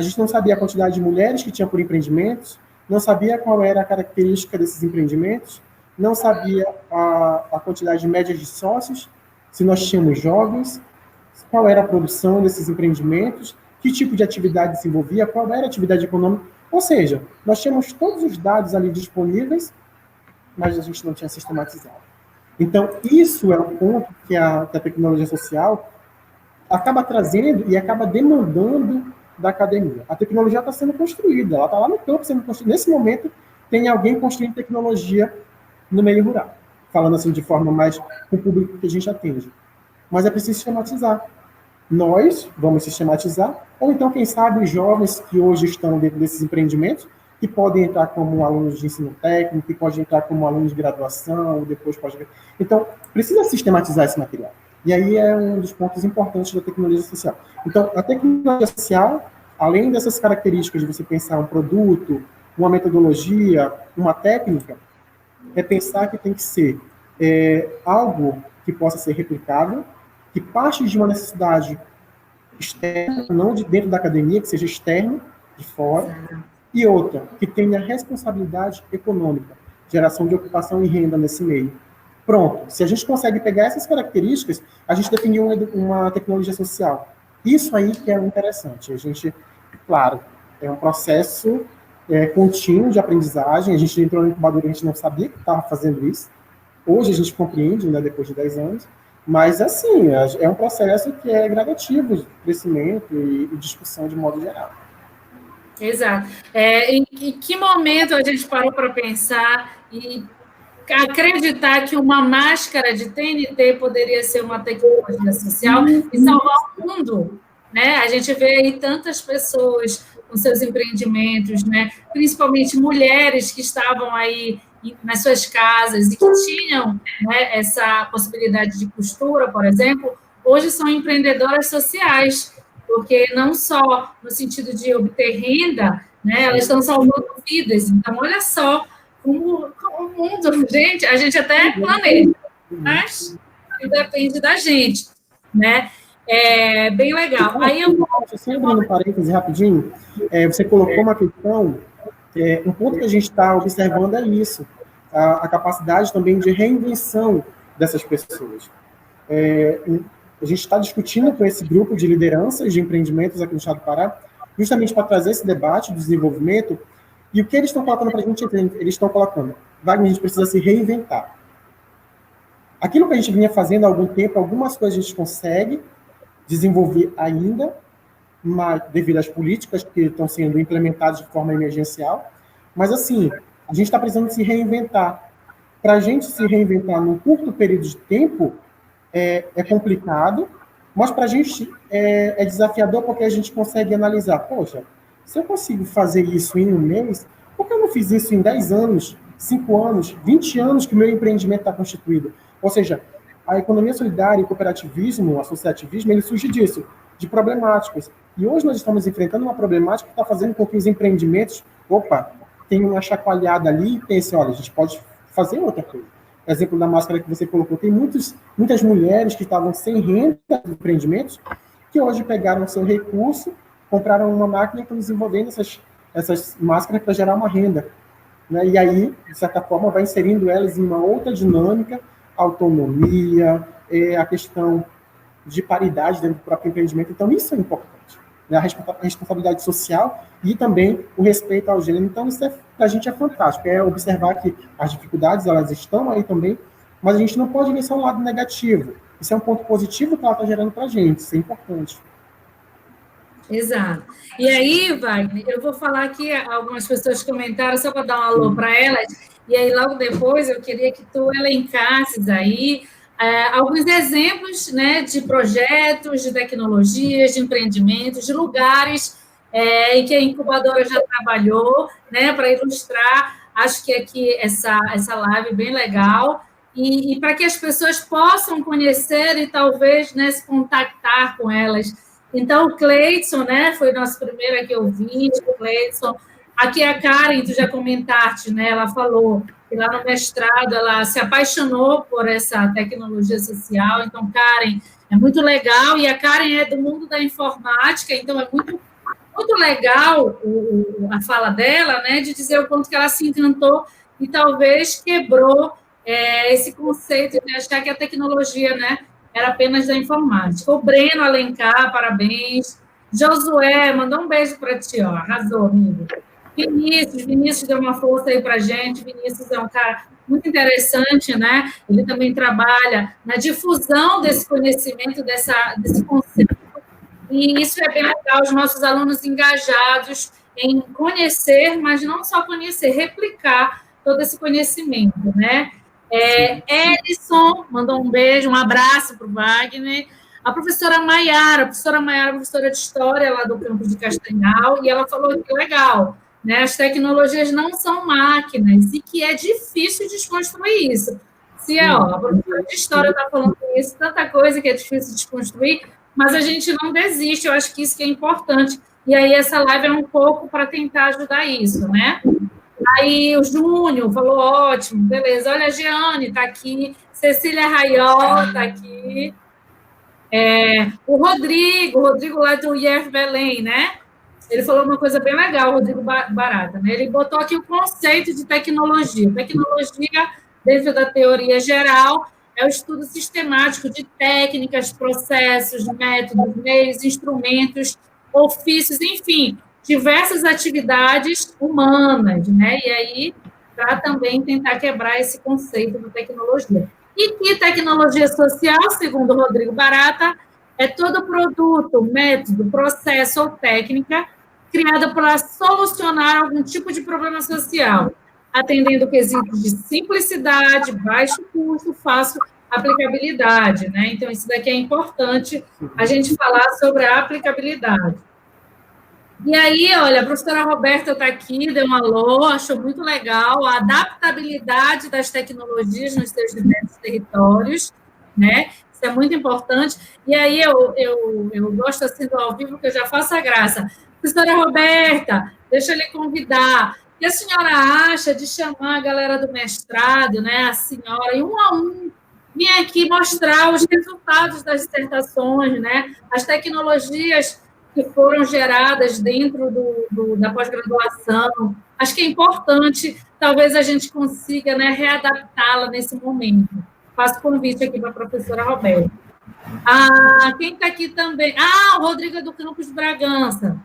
A gente não sabia a quantidade de mulheres que tinha por empreendimentos, não sabia qual era a característica desses empreendimentos, não sabia a quantidade média de sócios, se nós tínhamos jovens, qual era a produção desses empreendimentos, que tipo de atividade desenvolvia, qual era a atividade econômica. Ou seja, nós tínhamos todos os dados ali disponíveis, mas a gente não tinha sistematizado. Então, isso é um ponto que a tecnologia social acaba trazendo e acaba demandando da academia. A tecnologia está sendo construída, ela está lá no campo sendo construída. Nesse momento, tem alguém construindo tecnologia no meio rural, falando assim de forma mais com o público que a gente atende. Mas é preciso sistematizar. Nós vamos sistematizar, ou então, quem sabe, os jovens que hoje estão dentro desses empreendimentos, que podem entrar como alunos de ensino técnico, que podem entrar como alunos de graduação, ou depois pós-graduação. Então, precisa sistematizar esse material. E aí é um dos pontos importantes da tecnologia social. Então, a tecnologia social, além dessas características de você pensar um produto, uma metodologia, uma técnica, é pensar que tem que ser algo que possa ser replicável, que parte de uma necessidade externa, não de dentro da academia, que seja externo, de fora, e outra, que tenha responsabilidade econômica, geração de ocupação e renda nesse meio. Pronto, se a gente consegue pegar essas características, a gente definiu uma tecnologia social. Isso aí que é interessante. A gente, claro, é um processo contínuo de aprendizagem. A gente entrou no incubador e a gente não sabia que estava fazendo isso. Hoje a gente compreende, né, depois de 10 anos. Mas, assim, é um processo que é gradativo de crescimento e discussão de modo geral. Exato. Em que momento a gente parou para pensar e acreditar que uma máscara de TNT poderia ser uma tecnologia social e salvar o mundo, né? A gente vê aí tantas pessoas com seus empreendimentos, né? Principalmente mulheres que estavam aí nas suas casas e que tinham, né, essa possibilidade de costura, por exemplo, hoje são empreendedoras sociais, porque não só no sentido de obter renda, né, elas estão salvando vidas. Então, olha só como o mundo, gente, a gente até planeja, mas depende da gente, né? É bem legal. Aí eu vou... Só abrindo parênteses rapidinho, você colocou uma questão, um ponto que a gente está observando é isso, a capacidade também de reinvenção dessas pessoas. A gente está discutindo com esse grupo de lideranças de empreendimentos aqui no estado do Pará, justamente para trazer esse debate do desenvolvimento. E o que eles estão colocando para a gente? Eles estão colocando, Wagner, a gente precisa se reinventar. Aquilo que a gente vinha fazendo há algum tempo, algumas coisas a gente consegue desenvolver ainda, mas, devido às políticas que estão sendo implementadas de forma emergencial. Mas, assim, a gente está precisando se reinventar. Para a gente se reinventar num curto período de tempo, é complicado, mas para a gente é desafiador porque a gente consegue analisar, poxa, se eu consigo fazer isso em um mês, por que eu não fiz isso em 10 anos, 5 anos, 20 anos que o meu empreendimento está constituído? Ou seja, a economia solidária e o cooperativismo, o associativismo, ele surge disso, de problemáticas. E hoje nós estamos enfrentando uma problemática que está fazendo com que os empreendimentos, tem uma chacoalhada ali e pense, olha, a gente pode fazer outra coisa. Exemplo da máscara que você colocou, tem muitas mulheres que estavam sem renda de empreendimentos, que hoje pegaram o seu recurso, compraram uma máquina e estão desenvolvendo essas máscaras para gerar uma renda. Né? E aí, de certa forma, vai inserindo elas em uma outra dinâmica, autonomia, a questão de paridade dentro do próprio empreendimento. Então, isso é importante. Né? A responsabilidade social e também o respeito ao gênero. Então, isso para a gente é fantástico. É observar que as dificuldades, elas estão aí também, mas a gente não pode ver só o lado negativo. Isso é um ponto positivo que ela está gerando para a gente. Isso é importante. Exato. E aí, Wagner, eu vou falar aqui, algumas pessoas comentaram, só para dar um alô para elas, e aí logo depois eu queria que tu elencasses aí alguns exemplos, né, de projetos, de tecnologias, de empreendimentos, de lugares em que a incubadora já trabalhou, né, para ilustrar. Acho que aqui essa live é bem legal, e para que as pessoas possam conhecer e talvez, né, se contactar com elas. Então, o Cleidson, né, foi nosso primeiro aqui ouvinte, o Cleidson. Aqui a Karen, tu já comentaste, né, ela falou que lá no mestrado ela se apaixonou por essa tecnologia social. Então, Karen, é muito legal. E a Karen é do mundo da informática, então é muito muito legal a fala dela, né, de dizer o quanto que ela se encantou e talvez quebrou esse conceito de achar que a tecnologia, né, era apenas da informática. O Breno Alencar, parabéns. Josué, mandou um beijo para ti, ó, arrasou, amigo. Vinícius deu uma força aí para a gente. Vinícius é um cara muito interessante, né? Ele também trabalha na difusão desse conhecimento, desse conceito, e isso é bem legal, os nossos alunos engajados em conhecer, mas não só conhecer, replicar todo esse conhecimento, né? Edson mandou um beijo, um abraço para o Wagner. A professora Maiara, professora de História lá do campus de Castanhal, e ela falou que legal, né? As tecnologias não são máquinas e que é difícil desconstruir isso. Se a professora de História está falando isso, tanta coisa que é difícil desconstruir, mas a gente não desiste, eu acho que isso que é importante. E aí essa live é um pouco para tentar ajudar isso, né? Aí o Júnior falou, ótimo, beleza. Olha, a Jeane está aqui, Cecília Raiol está aqui, o Rodrigo lá do IF Belém, né? Ele falou uma coisa bem legal, o Rodrigo Barata, né? Ele botou aqui o conceito de tecnologia. Tecnologia, dentro da teoria geral, é o estudo sistemático de técnicas, processos, métodos, meios, instrumentos, ofícios, enfim, diversas atividades humanas, né? E aí, para também tentar quebrar esse conceito de tecnologia. E que tecnologia social, segundo o Rodrigo Barata, é todo produto, método, processo ou técnica criada para solucionar algum tipo de problema social, atendendo quesitos de simplicidade, baixo custo, fácil aplicabilidade, né? Então, isso daqui é importante a gente falar sobre a aplicabilidade. E aí, olha, a professora Roberta está aqui, deu um alô, achou muito legal a adaptabilidade das tecnologias nos seus diversos territórios, né? Isso é muito importante. E aí, eu gosto assim do ao vivo, que eu já faço a graça. Professora Roberta, deixa eu lhe convidar. O que a senhora acha de chamar a galera do mestrado, né, a senhora, e um a um, vir aqui mostrar os resultados das dissertações, né, as tecnologias que foram geradas dentro da pós-graduação. Acho que é importante, talvez a gente consiga, né, readaptá-la nesse momento. Faço convite aqui para a professora Roberta. Quem está aqui também? O Rodrigo é do Campus de Bragança.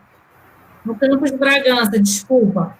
No Campus de Bragança, desculpa.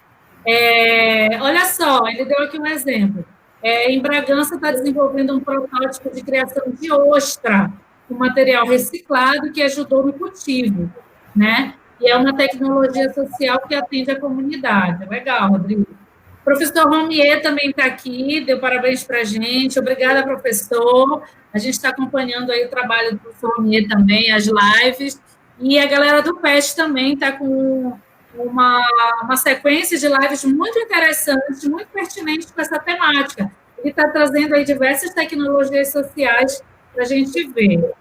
Olha só, ele deu aqui um exemplo. Em Bragança está desenvolvendo um protótipo de criação de ostra, um material reciclado que ajudou no cultivo, né? E é uma tecnologia social que atende a comunidade. Legal, Rodrigo. O professor Romier também está aqui, deu parabéns para a gente. Obrigada, professor. A gente está acompanhando aí o trabalho do professor Romier também, as lives. E a galera do PET também está com uma sequência de lives muito interessantes, muito pertinentes com essa temática. Ele está trazendo aí diversas tecnologias sociais para a gente ver.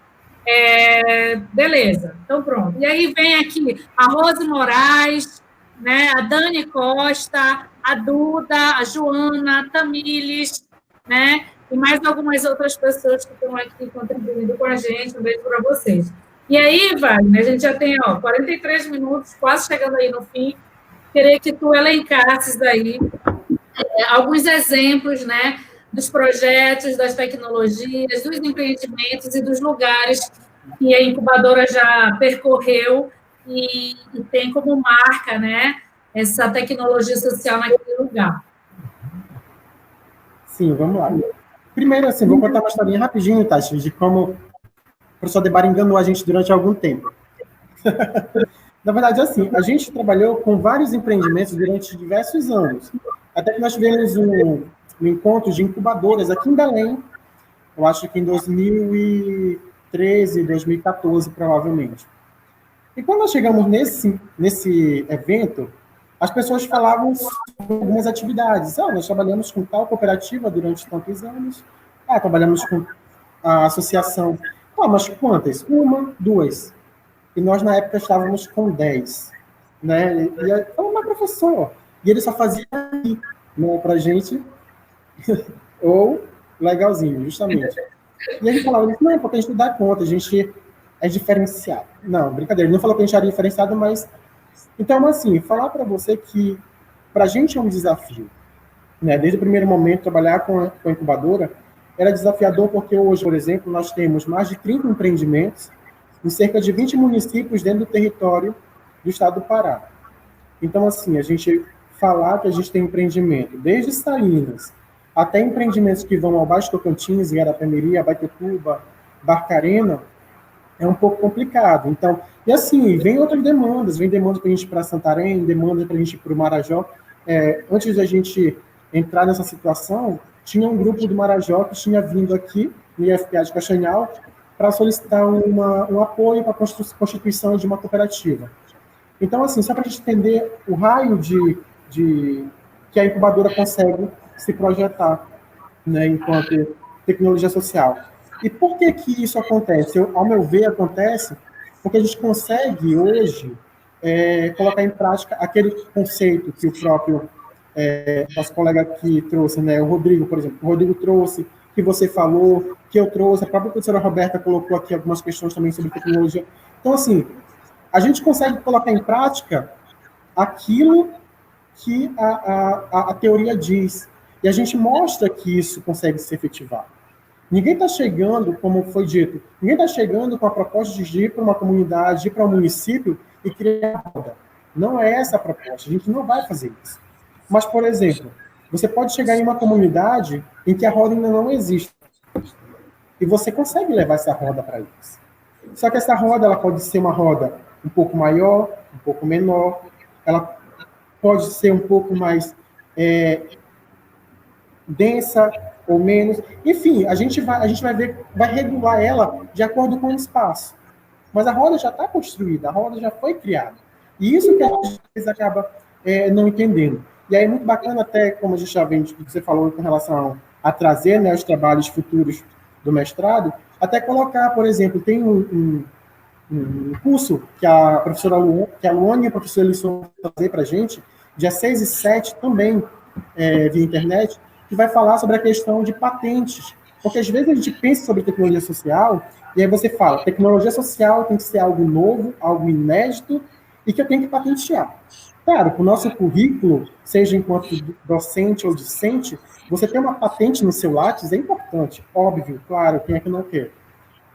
Beleza, então pronto. E aí vem aqui a Rose Moraes, né, a Dani Costa, a Duda, a Joana, a Tamires, né, e mais algumas outras pessoas que estão aqui contribuindo com a gente. Um beijo para vocês. E aí, Wagner, a gente já tem 43 minutos, quase chegando aí no fim. Queria que tu elencasses aí alguns exemplos, né, dos projetos, das tecnologias, dos empreendimentos e dos lugares que a incubadora já percorreu e tem como marca, né, essa tecnologia social naquele lugar. Sim, vamos lá. Primeiro, assim, vou contar uma historinha rapidinho, Tati, de como o professor Debar enganou a gente durante algum tempo. Na verdade, assim, a gente trabalhou com vários empreendimentos durante diversos anos. Até que nós tivemos um encontro de incubadoras aqui em Belém, eu acho que em 2013, 2014, provavelmente. E quando nós chegamos nesse evento, as pessoas falavam sobre algumas atividades. Nós trabalhamos com tal cooperativa durante tantos anos. Trabalhamos com a associação. Mas quantas? 1, 2. E nós, na época, estávamos com 10. Né? E eu falei, mas professor, e ele só fazia aqui, né, para a gente, ou legalzinho, justamente. E ele falava, não, porque a gente não dá conta, a gente é diferenciado. Não, brincadeira, ele não falou que a gente era diferenciado, mas Então, assim, falar para você que para a gente é um desafio, né? Desde o primeiro momento, trabalhar com a incubadora era desafiador porque hoje, por exemplo, nós temos mais de 30 empreendimentos em cerca de 20 municípios dentro do território do estado do Pará. Então, assim, a gente falar que a gente tem empreendimento desde Salinas até empreendimentos que vão ao Baixo Tocantins, Garapé-Miri, Abaetetuba, Barcarena, é um pouco complicado. Então, e assim, vem outras demandas, vem demanda para a gente ir para Santarém, demanda para a gente ir para o Marajó. Antes da gente entrar nessa situação, tinha um grupo do Marajó que tinha vindo aqui, no IFPA de Castanhal, para solicitar um apoio para a constituição de uma cooperativa. Então, assim, só para a gente entender o raio de que a incubadora consegue se projetar, né, enquanto tecnologia social. E por que que isso acontece? Ao meu ver, acontece porque a gente consegue, hoje, colocar em prática aquele conceito que o próprio nosso colega aqui trouxe, né, o Rodrigo, por exemplo. O Rodrigo trouxe, que você falou, que eu trouxe, a própria professora Roberta colocou aqui algumas questões também sobre tecnologia. Então, assim, a gente consegue colocar em prática aquilo que a teoria diz. E a gente mostra que isso consegue se efetivar. Ninguém está chegando, como foi dito, ninguém está chegando com a proposta de ir para uma comunidade, ir para um município e criar roda. Não é essa a proposta, a gente não vai fazer isso. Mas, por exemplo, você pode chegar em uma comunidade em que a roda ainda não existe. E você consegue levar essa roda para eles. Só que essa roda ela pode ser uma roda um pouco maior, um pouco menor, ela pode ser um pouco mais densa ou menos. Enfim, a gente vai ver, vai regular ela de acordo com o espaço. Mas a roda já está construída, a roda já foi criada. E isso que a gente acaba não entendendo. E aí é muito bacana até, como a gente já vem, você falou com relação a trazer, né, os trabalhos futuros do mestrado, até colocar, por exemplo, tem um curso que a professora Luane e a professora Elisson vão fazer para a gente, dia 6 e 7 também, via internet, que vai falar sobre a questão de patentes. Porque às vezes a gente pensa sobre tecnologia social, e aí você fala, tecnologia social tem que ser algo novo, algo inédito, e que eu tenho que patentear. Claro, para o nosso currículo, seja enquanto docente ou discente, você ter uma patente no seu Lattes é importante, óbvio, claro, quem é que não quer.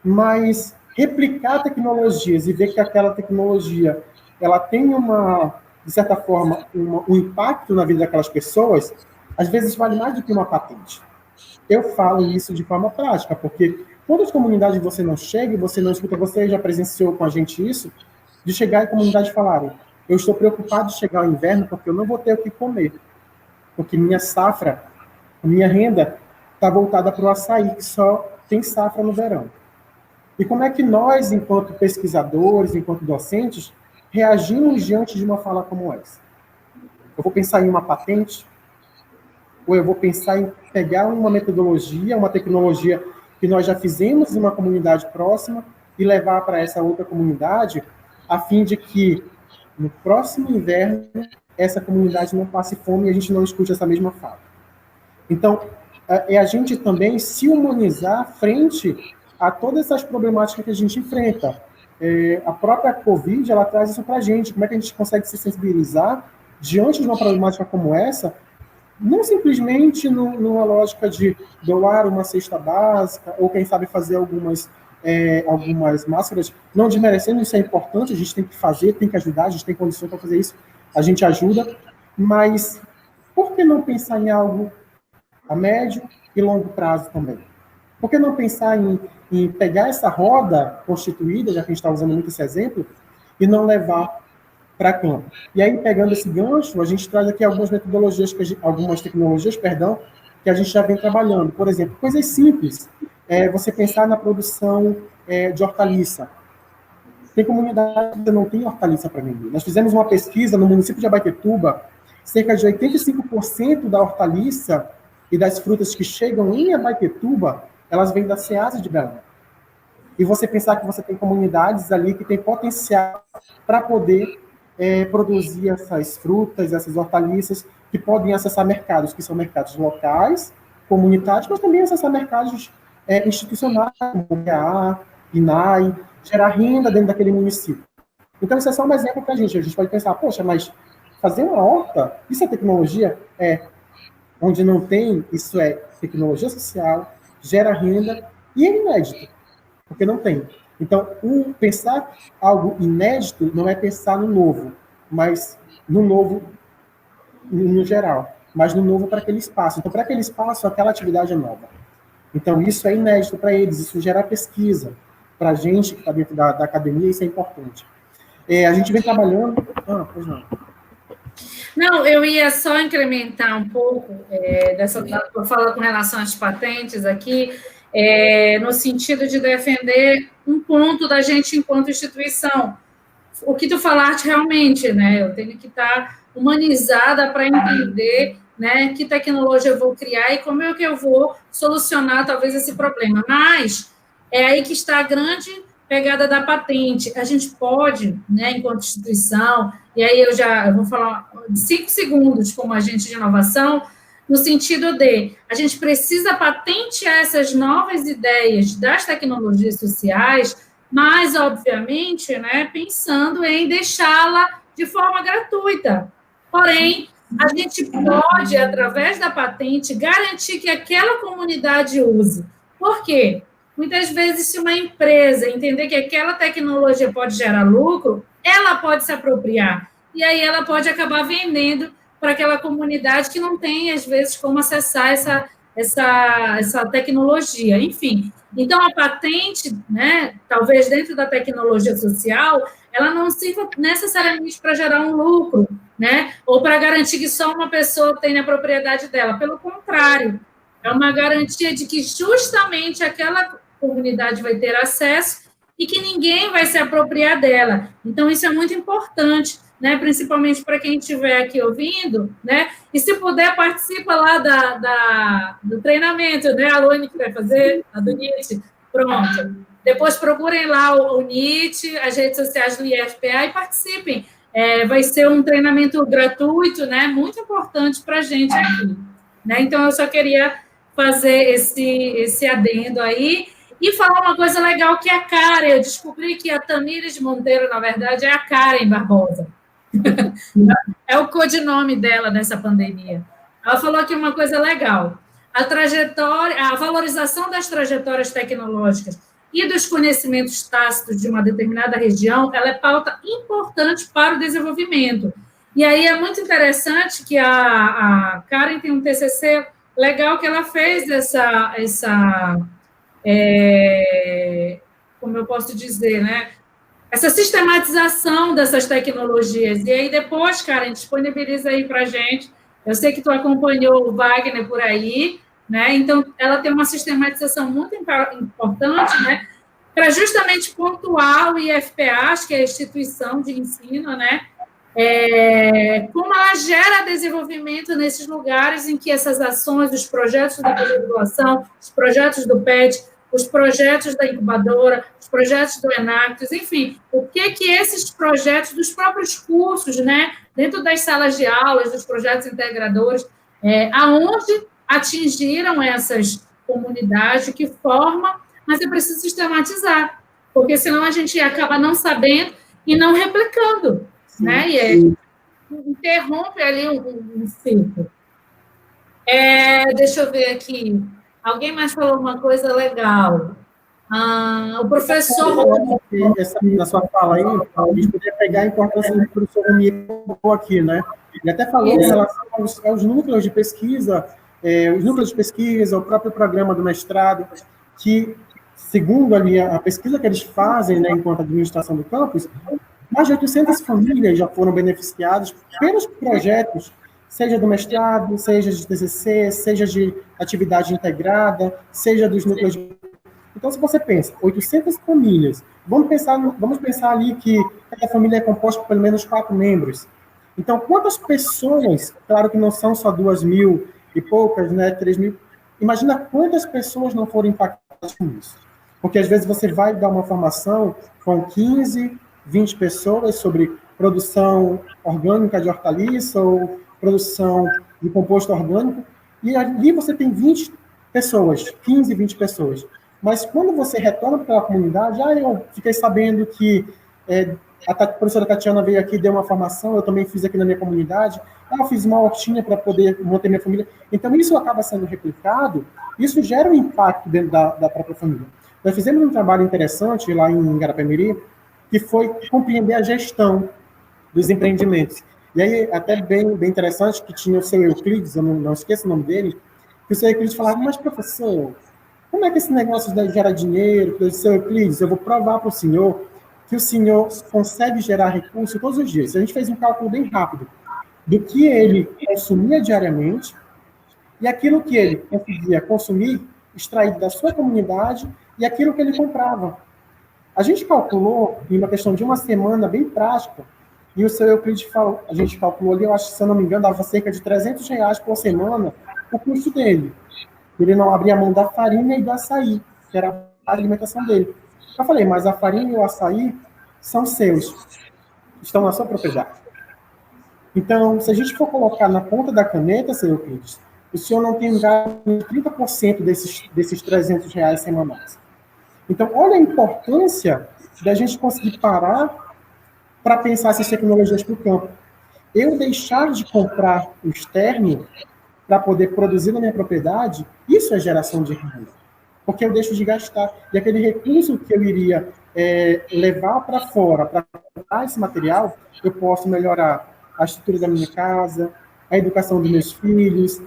Mas replicar tecnologias e ver que aquela tecnologia ela tem de certa forma, um impacto na vida daquelas pessoas, às vezes vale mais do que uma patente. Eu falo isso de forma prática, porque quantas comunidades você não chega e você não escuta, você já presenciou com a gente isso, de chegar em comunidade e falarem, eu estou preocupado de chegar ao inverno porque eu não vou ter o que comer, porque minha safra, minha renda está voltada para o açaí, que só tem safra no verão. E como é que nós, enquanto pesquisadores, enquanto docentes, reagimos diante de uma fala como essa? Eu vou pensar em uma patente? Ou eu vou pensar em pegar uma metodologia, uma tecnologia que nós já fizemos em uma comunidade próxima e levar para essa outra comunidade, a fim de que, no próximo inverno, essa comunidade não passe fome e a gente não escute essa mesma fala. Então, é a gente também se humanizar frente a todas essas problemáticas que a gente enfrenta. A própria Covid, ela traz isso para a gente. Como é que a gente consegue se sensibilizar diante de uma problemática como essa, não simplesmente numa lógica de doar uma cesta básica, ou quem sabe fazer algumas máscaras, não desmerecendo, isso é importante, a gente tem que fazer, tem que ajudar, a gente tem condições para fazer isso, a gente ajuda, mas por que não pensar em algo a médio e longo prazo também? Por que não pensar em pegar essa roda constituída, já que a gente está usando muito esse exemplo, e não levar para campo? E aí, pegando esse gancho, a gente traz aqui algumas metodologias, algumas tecnologias, que a gente já vem trabalhando. Por exemplo, coisas simples. Você pensar na produção de hortaliça. Tem comunidade que não tem hortaliça para vender. Nós fizemos uma pesquisa no município de Abaetetuba, cerca de 85% da hortaliça e das frutas que chegam em Abaetetuba, elas vêm da Ceasa de Belém. E você pensar que você tem comunidades ali que têm potencial para poder produzir essas frutas, essas hortaliças, que podem acessar mercados, que são mercados locais, comunitários, mas também acessar mercados institucionais, como o IAA, INAI, gerar renda dentro daquele município. Então, isso é só um exemplo para a gente pode pensar, poxa, mas fazer uma horta, isso é tecnologia? Onde não tem, isso é tecnologia social, gera renda e é inédito, porque não tem. Então, pensar algo inédito não é pensar no novo, mas no novo no geral, mas no novo para aquele espaço. Então, para aquele espaço, aquela atividade é nova. Então, isso é inédito para eles, isso gera pesquisa. Para a gente que está dentro da academia, isso é importante. A gente vem trabalhando... Pois não. Não, eu ia só incrementar um pouco dessa fala com relação às patentes aqui, no sentido de defender um ponto da gente enquanto instituição. O que tu falaste realmente, né? Eu tenho que estar humanizada para entender, né, que tecnologia eu vou criar e como é que eu vou solucionar talvez esse problema. Mas é aí que está a grande pegada da patente. A gente pode, né, enquanto instituição, e aí eu vou falar de 5 segundos como agente de inovação, no sentido de a gente precisa patentear essas novas ideias das tecnologias sociais, mas, obviamente, né, pensando em deixá-la de forma gratuita. Porém, a gente pode, através da patente, garantir que aquela comunidade use. Por quê? Muitas vezes, se uma empresa entender que aquela tecnologia pode gerar lucro, ela pode se apropriar. E aí ela pode acabar vendendo para aquela comunidade que não tem, às vezes, como acessar essa tecnologia. Enfim, então a patente, né, talvez dentro da tecnologia social, ela não sirva necessariamente para gerar um lucro, né, ou para garantir que só uma pessoa tenha a propriedade dela. Pelo contrário, é uma garantia de que justamente aquela comunidade vai ter acesso e que ninguém vai se apropriar dela. Então, isso é muito importante, né? Principalmente para quem estiver aqui ouvindo, né? E se puder, participa lá do treinamento, né? A Luane que vai fazer, a do NIT. Pronto. Depois procurem lá o NIT, as redes sociais do IFPA e participem. Vai ser um treinamento gratuito, né? Muito importante para a gente aqui. Né? Então, eu só queria fazer esse adendo aí. E falar uma coisa legal, que é a Karen. Eu descobri que a Tamires Monteiro, na verdade, é a Karen Barbosa. É o codinome dela nessa pandemia. Ela falou aqui uma coisa legal. A valorização das trajetórias tecnológicas e dos conhecimentos tácitos de uma determinada região, ela é pauta importante para o desenvolvimento. E aí é muito interessante que a Karen tem um TCC legal que ela fez como eu posso dizer, né? Essa sistematização dessas tecnologias. E aí depois, Karen, disponibiliza aí para a gente. Eu sei que tu acompanhou o Wagner por aí, né? Então, ela tem uma sistematização muito importante, né? Para justamente pontuar o IFPA, que é a instituição de ensino, né? Como ela gera desenvolvimento nesses lugares em que essas ações, os projetos da pós-graduação, os projetos do PET, os projetos da incubadora, os projetos do Enactus, enfim, o que esses projetos dos próprios cursos, né, dentro das salas de aulas, dos projetos integradores, aonde atingiram essas comunidades, de que forma, mas é preciso sistematizar, porque senão a gente acaba não sabendo e não replicando, né, e interrompe ali um ciclo. Deixa eu ver aqui. Alguém mais falou uma coisa legal. O professor... Na sua fala aí, a gente poderia pegar a importância do professor Rumi aqui, né? Ele até falou em relação aos núcleos de pesquisa, o próprio programa do mestrado, que, segundo ali a pesquisa que eles fazem, né, enquanto administração do campus, mais de 800 famílias já foram beneficiadas pelos projetos, seja do mestrado, seja de TCC, seja de atividade integrada, seja dos núcleos de... Então, se você pensa, 800 famílias, vamos pensar ali que cada família é composta por pelo menos 4 membros. Então, quantas pessoas, claro que não são só 2.000 e poucas, né, 3.000, imagina quantas pessoas não foram impactadas com isso. Porque, às vezes, você vai dar uma formação com 15, 20 pessoas sobre produção orgânica de hortaliça ou produção de composto orgânico, e ali você tem 20 pessoas, 15, 20 pessoas. Mas quando você retorna para a comunidade, eu fiquei sabendo que A professora Tatiana veio aqui, deu uma formação, eu também fiz aqui na minha comunidade, eu fiz uma hortinha para poder manter minha família. Então, isso acaba sendo replicado, isso gera um impacto dentro da própria família. Nós fizemos um trabalho interessante lá em Garapé-Miri, que foi compreender a gestão dos empreendimentos. E aí, até bem interessante, que tinha o seu Euclides, eu não esqueço o nome dele, que o seu Euclides falava, mas professor, como é que esse negócio gera dinheiro? O seu Euclides, eu vou provar para o senhor que o senhor consegue gerar recursos todos os dias. A gente fez um cálculo bem rápido do que ele consumia diariamente e aquilo que ele conseguia consumir, extraído da sua comunidade, e aquilo que ele comprava. A gente calculou, em uma questão de uma semana, bem prática, e o seu Euclides falou, a gente calculou ali, eu acho que, se eu não me engano, dava cerca de R$300 por semana o custo dele. Ele não abria mão da farinha e do açaí, que era a alimentação dele. Eu falei, mas a farinha e o açaí são seus, estão na sua propriedade. Então, se a gente for colocar na ponta da caneta, seu Euclides, o senhor não tem gasto de 30% desses R$300 semanais. Então, olha a importância da gente conseguir parar para pensar essas tecnologias para o campo. Eu deixar de comprar o externo para poder produzir na minha propriedade, isso é geração de renda. Porque eu deixo de gastar. E aquele recurso que eu iria levar para fora, para comprar esse material, eu posso melhorar a estrutura da minha casa, a educação dos meus filhos,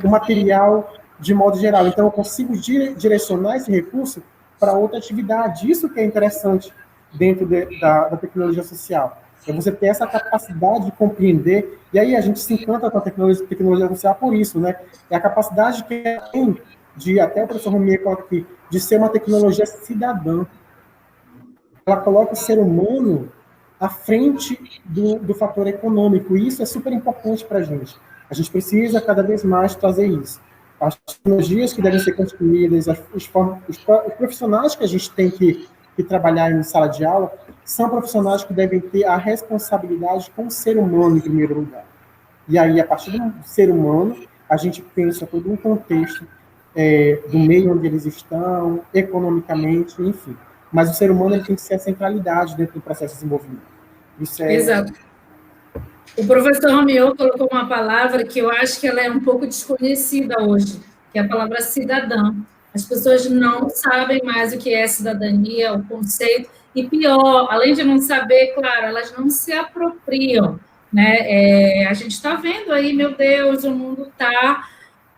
o material de modo geral. Então, eu consigo direcionar esse recurso para outra atividade. Isso que é interessante dentro da tecnologia social. É você ter essa capacidade de compreender, e aí a gente se encanta com a tecnologia social por isso, né? É a capacidade que tem de, até o professor Romier coloca aqui, de ser uma tecnologia cidadã. Ela coloca o ser humano à frente do fator econômico, e isso é super importante para a gente. A gente precisa cada vez mais trazer isso. As tecnologias que devem ser construídas, os profissionais que a gente tem que trabalhar em sala de aula, são profissionais que devem ter a responsabilidade com o ser humano, em primeiro lugar. E aí, a partir do ser humano, a gente pensa todo um contexto do meio onde eles estão, economicamente, enfim. Mas o ser humano ele tem que ser a centralidade dentro do processo de desenvolvimento. Isso é... Exato. O professor Romier colocou uma palavra que eu acho que ela é um pouco desconhecida hoje, que é a palavra cidadã. As pessoas não sabem mais o que é cidadania, o conceito, e pior, além de não saber, claro, elas não se apropriam, né? A gente está vendo aí, meu Deus, o mundo está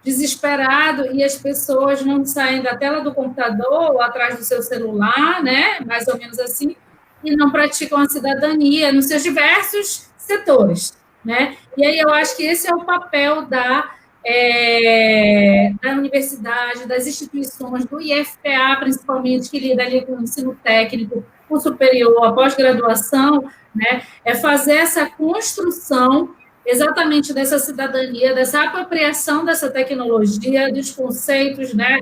desesperado e as pessoas não saem da tela do computador ou atrás do seu celular, né? Mais ou menos assim, e não praticam a cidadania nos seus diversos setores, né? E aí eu acho que esse é o papel da universidade, das instituições, do IFPA, principalmente, que lida ali com o ensino técnico, o superior, a pós-graduação, né? É fazer essa construção exatamente dessa cidadania, dessa apropriação dessa tecnologia, dos conceitos, né?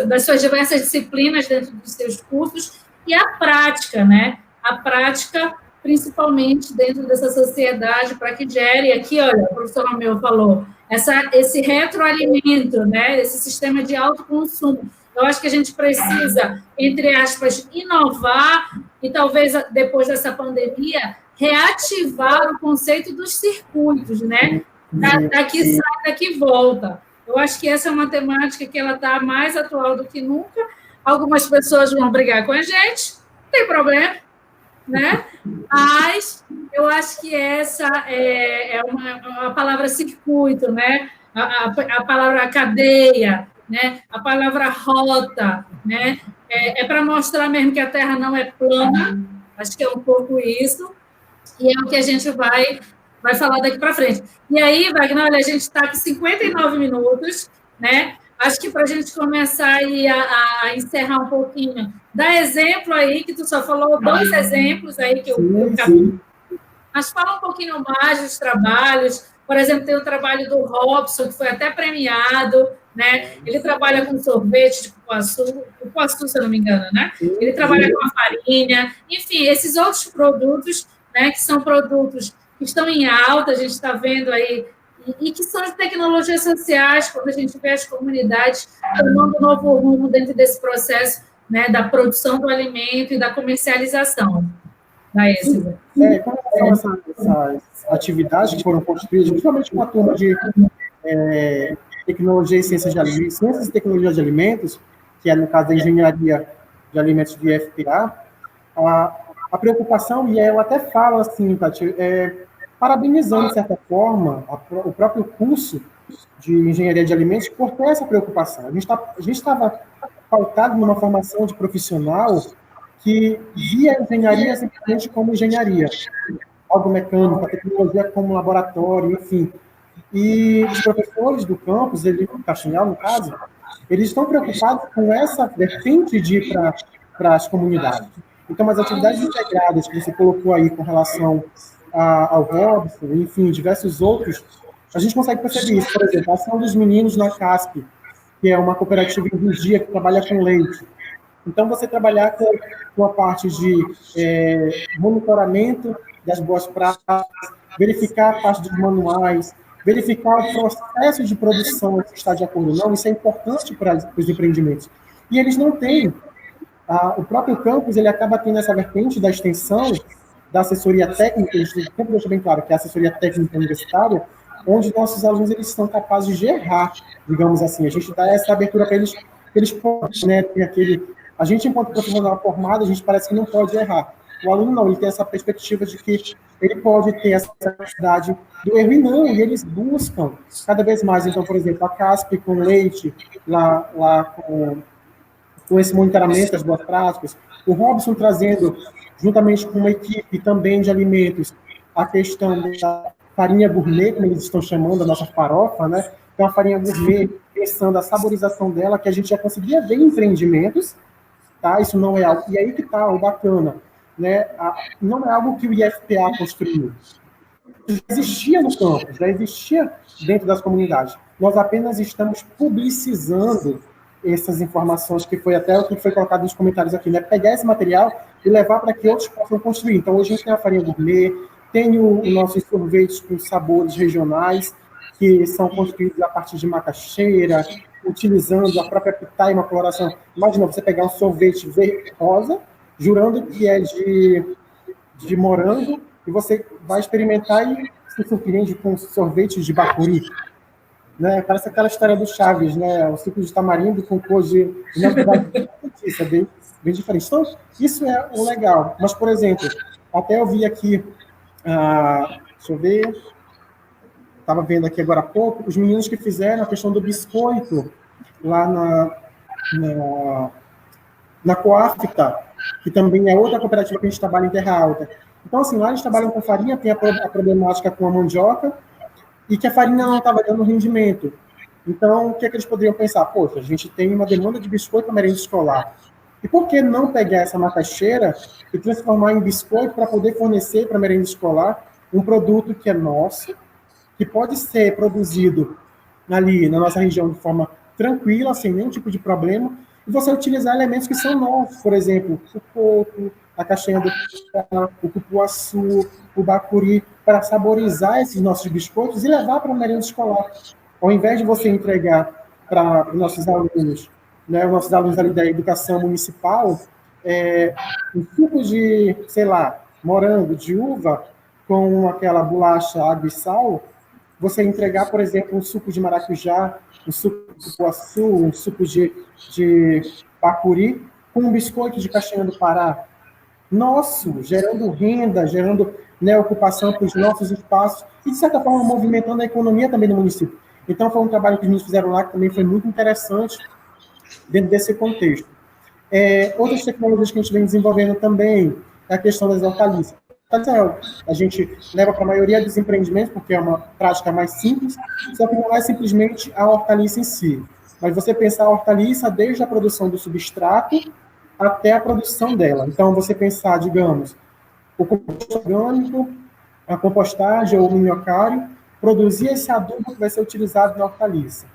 Das suas diversas disciplinas dentro dos seus cursos, e a prática, né? A prática, principalmente dentro dessa sociedade, para que gere aqui, olha, o professor Romeu falou, esse retroalimento, né, esse sistema de autoconsumo. Eu acho que a gente precisa, entre aspas, inovar e talvez, depois dessa pandemia, reativar o conceito dos circuitos, né? Daqui sai, daqui volta. Eu acho que essa é uma temática que ela está mais atual do que nunca. Algumas pessoas vão brigar com a gente, não tem problema, né? Mas eu acho que essa é uma palavra circuito, né? A palavra cadeia, né? A palavra rota, né? É para mostrar mesmo que a Terra não é plana, acho que é um pouco isso, e é o que a gente vai falar daqui para frente. E aí, Wagner, olha, a gente está com 59 minutos, né? Acho que para a gente começar aí a encerrar um pouquinho, dá exemplo aí, que tu só falou 2 exemplos aí que eu captei. Mas fala um pouquinho mais dos trabalhos. Por exemplo, tem o trabalho do Robson, que foi até premiado, né? Ele trabalha com sorvete de cupuaçu, se eu não me engano, né? Ele trabalha com a farinha, enfim, esses outros produtos, né, que são produtos que estão em alta, a gente está vendo aí, e que são as tecnologias sociais, quando a gente vê as comunidades tomando um novo rumo dentro desse processo, né, da produção do alimento e da comercialização. Com relação a essas atividades que foram construídas, principalmente com a turma de tecnologia e ciências de alimentos, ciências e tecnologia de alimentos, que é no caso da engenharia de alimentos de FPA, a preocupação, e eu até falo assim, Tati, parabenizando, de certa forma, o próprio curso de engenharia de alimentos por ter essa preocupação. A gente estava pautado numa formação de profissional que via a engenharia simplesmente como engenharia, algo mecânico, a tecnologia como laboratório, enfim. E os professores do campus, Castanhal, no caso, eles estão preocupados com essa vertente de ir para as comunidades. Então, as atividades integradas que você colocou aí com relação ao Robson, enfim, diversos outros, a gente consegue perceber isso. Por exemplo, a ação dos meninos na CASP, que é uma cooperativa em Vigia que trabalha com leite. Então, você trabalhar com a parte de monitoramento das boas práticas, verificar a parte dos manuais, verificar o processo de produção se está de acordo ou não, isso é importante para os empreendimentos. E eles não têm. O próprio campus, ele acaba tendo essa vertente da extensão, da assessoria técnica, a gente sempre deixa bem claro que é a assessoria técnica universitária, onde nossos alunos eles são capazes de errar, digamos assim. A gente dá essa abertura para eles podem, né, ter aquele... A gente, enquanto profissional formado, a gente parece que não pode errar. O aluno não, ele tem essa perspectiva de que ele pode ter essa capacidade do erro, e eles buscam cada vez mais. Então, por exemplo, a CASP com leite, lá com esse monitoramento das boas práticas, o Robson trazendo, juntamente com uma equipe também de alimentos, a questão da farinha gourmet, como eles estão chamando, a nossa farofa, né? Então, a farinha gourmet, pensando a saborização dela, que a gente já conseguia ver em empreendimentos, tá? Isso não é algo... E aí que tá o bacana, né? Não é algo que o IFPA construiu. Já existia no campo, já existia dentro das comunidades. Nós apenas estamos publicizando essas informações, que foi até o que foi colocado nos comentários aqui, né? Pegar esse material e levar para que outros possam construir. Então, hoje a gente tem a farinha gourmet, tem os nossos sorvetes com sabores regionais, que são construídos a partir de macaxeira, utilizando a própria pitaia e uma coloração. Imagina você pegar um sorvete verde rosa, jurando que é de morango, e você vai experimentar e se surpreende com sorvete de bacuri. Né? Parece aquela história do Chaves, né? O suco de tamarindo com cor de... Na verdade, isso é bem diferente. Então, isso é o legal. Mas, por exemplo, até eu vi aqui, deixa eu ver, estava vendo aqui agora há pouco, os meninos que fizeram a questão do biscoito lá na Coafta, que também é outra cooperativa que a gente trabalha em Terra Alta. Então, assim, lá eles trabalham com farinha, tem a problemática com a mandioca, e que a farinha não estava dando rendimento. Então, o que é que eles poderiam pensar? Poxa, a gente tem uma demanda de biscoito na merenda escolar. E por que não pegar essa macaxeira e transformar em biscoito para poder fornecer para a merenda escolar um produto que é nosso, que pode ser produzido ali na nossa região de forma tranquila, sem nenhum tipo de problema, e você utilizar elementos que são nossos, por exemplo, o coco, a castanha do cacau, o cupuaçu, o bacuri, para saborizar esses nossos biscoitos e levar para a merenda escolar. Ao invés de você entregar para os nossos alunos, né, os nossos alunos ali da educação municipal, um suco de, sei lá, morango, de uva, com aquela bolacha água e sal, você entregar, por exemplo, um suco de maracujá, um suco de cupuaçu, um suco de bacuri, com um biscoito de castanha do Pará. Nosso, gerando renda, gerando, né, ocupação para os nossos espaços e, de certa forma, movimentando a economia também do município. Então, foi um trabalho que eles fizeram lá que também foi muito interessante dentro desse contexto. Outras tecnologias que a gente vem desenvolvendo também é a questão das hortaliças. A gente leva para a maioria dos empreendimentos, porque é uma prática mais simples, só que não é simplesmente a hortaliça em si, mas você pensar a hortaliça desde a produção do substrato até a produção dela. Então, você pensar, digamos, o composto orgânico, a compostagem ou o minhocário, produzir esse adubo que vai ser utilizado na hortaliça.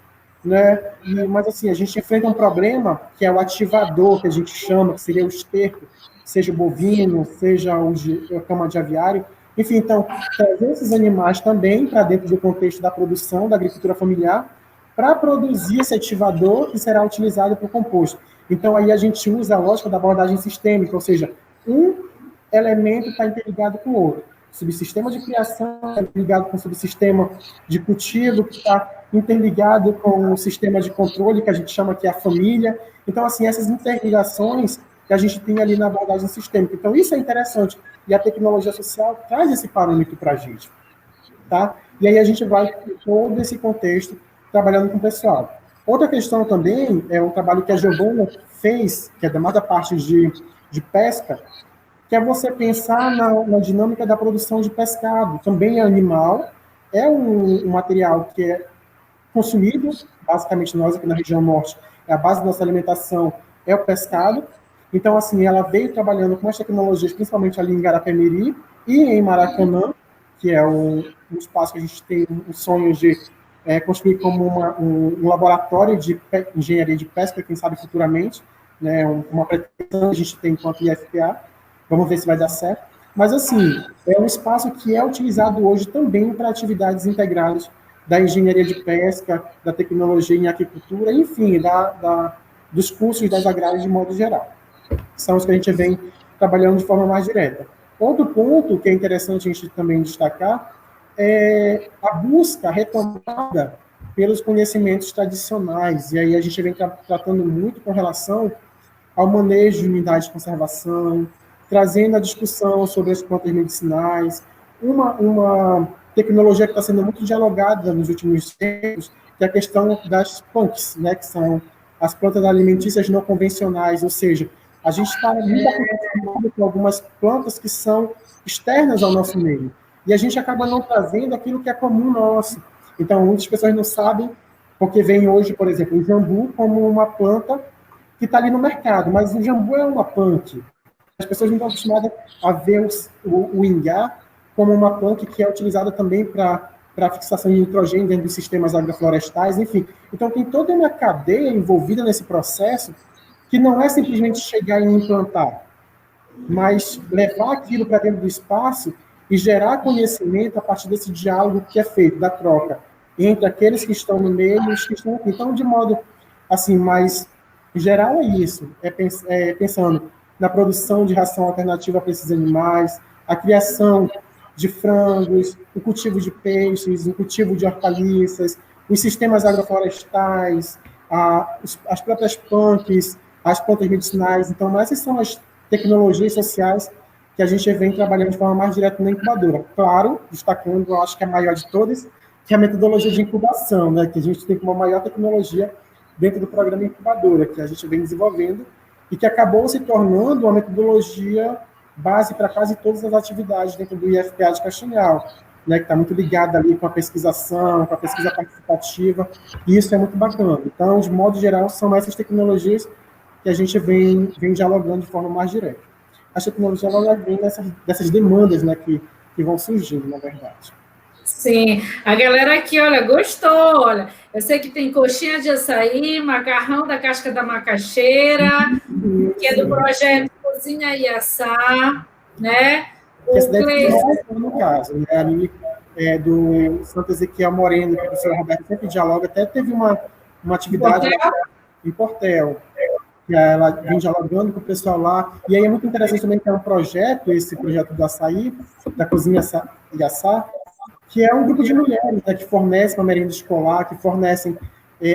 Né? Mas, assim, a gente enfrenta um problema que é o ativador, que a gente chama, que seria o esterco, seja o bovino, seja a cama de aviário. Enfim, então, trazer esses animais também para dentro do contexto da produção, da agricultura familiar, para produzir esse ativador que será utilizado para o composto. Então, aí a gente usa a lógica da abordagem sistêmica, ou seja, um elemento está interligado com o outro. Subsistema de criação está interligado com o subsistema de cultivo, que está interligado com o sistema de controle, que a gente chama que é a família. Então, assim, essas interligações que a gente tem ali na abordagem sistêmica. Então, isso é interessante. E a tecnologia social traz esse parâmetro para a gente. Tá? E aí a gente vai, em todo esse contexto, trabalhando com o pessoal. Outra questão também é um trabalho que a Giovana fez, que é mais da parte de pesca, que é você pensar na dinâmica da produção de pescado. Também é animal, é um material que é consumido, basicamente nós aqui na região norte, é a base da nossa alimentação, é o pescado. Então, assim, ela veio trabalhando com as tecnologias, principalmente ali em Garapé-Miri e em Maracanã, que é um espaço que a gente tem um sonho de construir como um laboratório de engenharia de pesca, quem sabe futuramente, né, uma pretensão que a gente tem enquanto IFPA. Vamos ver se vai dar certo. Mas, assim, é um espaço que é utilizado hoje também para atividades integradas da engenharia de pesca, da tecnologia em aquicultura, enfim, dos cursos das agrárias de modo geral. São os que a gente vem trabalhando de forma mais direta. Outro ponto que é interessante a gente também destacar é a busca retomada pelos conhecimentos tradicionais, e aí a gente vem tratando muito com relação ao manejo de unidades de conservação, trazendo a discussão sobre as plantas medicinais, uma tecnologia que está sendo muito dialogada nos últimos tempos, que é a questão das PANCs, né, que são as plantas alimentícias não convencionais, ou seja, a gente está muito acostumado com algumas plantas que são externas ao nosso meio, e a gente acaba não trazendo aquilo que é comum nosso. Então, muitas pessoas não sabem, porque vem hoje, por exemplo, o jambu como uma planta que está ali no mercado, mas o jambu é uma punk. As pessoas não estão acostumadas a ver o ingá como uma planta que é utilizada também para fixação de nitrogênio dentro dos sistemas agroflorestais, enfim. Então, tem toda uma cadeia envolvida nesse processo que não é simplesmente chegar e implantar, mas levar aquilo para dentro do espaço e gerar conhecimento a partir desse diálogo que é feito, da troca, entre aqueles que estão no meio e os que estão aqui. Então, de modo assim, mais geral é isso, pensando na produção de ração alternativa para esses animais, a criação de frangos, o cultivo de peixes, o cultivo de hortaliças, os sistemas agroflorestais, as próprias plantas, as plantas medicinais. Então, essas são as tecnologias sociais que a gente vem trabalhando de forma mais direta na incubadora. Claro, destacando, eu acho que a maior de todas, que é a metodologia de incubação, né, que a gente tem como a maior tecnologia dentro do programa incubadora, que a gente vem desenvolvendo e que acabou se tornando uma metodologia base para quase todas as atividades dentro do IFPA de Castanhal, né, que está muito ligada ali com a pesquisação, com a pesquisa participativa, e isso é muito bacana. Então, de modo geral, são essas tecnologias que a gente vem dialogando de forma mais direta. As tecnologias, ela vem dessas demandas, né, que vão surgindo, na verdade. Sim, a galera aqui, olha, gostou, olha, eu sei que tem coxinha de açaí, macarrão da casca da macaxeira, que é do projeto Cozinha e Assar, né? Esse deve ser no caso, né? Ali do Santo Ezequiel Moreno, que o professor Roberto sempre dialoga, até teve uma atividade em Portel, que ela vem dialogando com o pessoal lá, e aí é muito interessante também que é um projeto, esse projeto do açaí, da Cozinha e Assar, que é um grupo de mulheres, né, que fornecem uma merenda escolar, que fornecem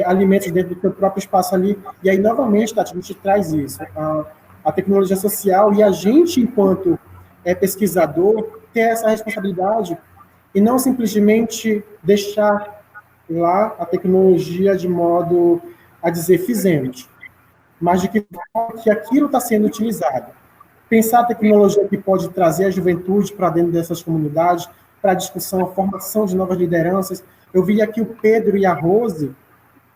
alimentos dentro do seu próprio espaço ali. E aí, novamente, Tati, a gente traz isso, a tecnologia social, e a gente, enquanto pesquisador, ter essa responsabilidade e não simplesmente deixar lá a tecnologia de modo a dizer fizemos, mas de que aquilo está sendo utilizado. Pensar a tecnologia que pode trazer a juventude para dentro dessas comunidades, para a discussão, a formação de novas lideranças. Eu vi aqui o Pedro e a Rose,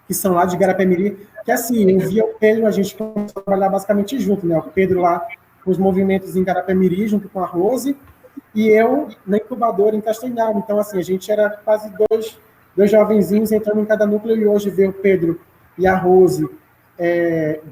que são lá de Garapé-Miri, que assim, eu via o Pedro, a gente começou a trabalhar basicamente junto, né? O Pedro lá com os movimentos em Garapé-Miri, junto com a Rose, e eu na incubadora em Castanhal. Então, assim, a gente era quase dois jovenzinhos entrando em cada núcleo, e hoje ver o Pedro e a Rose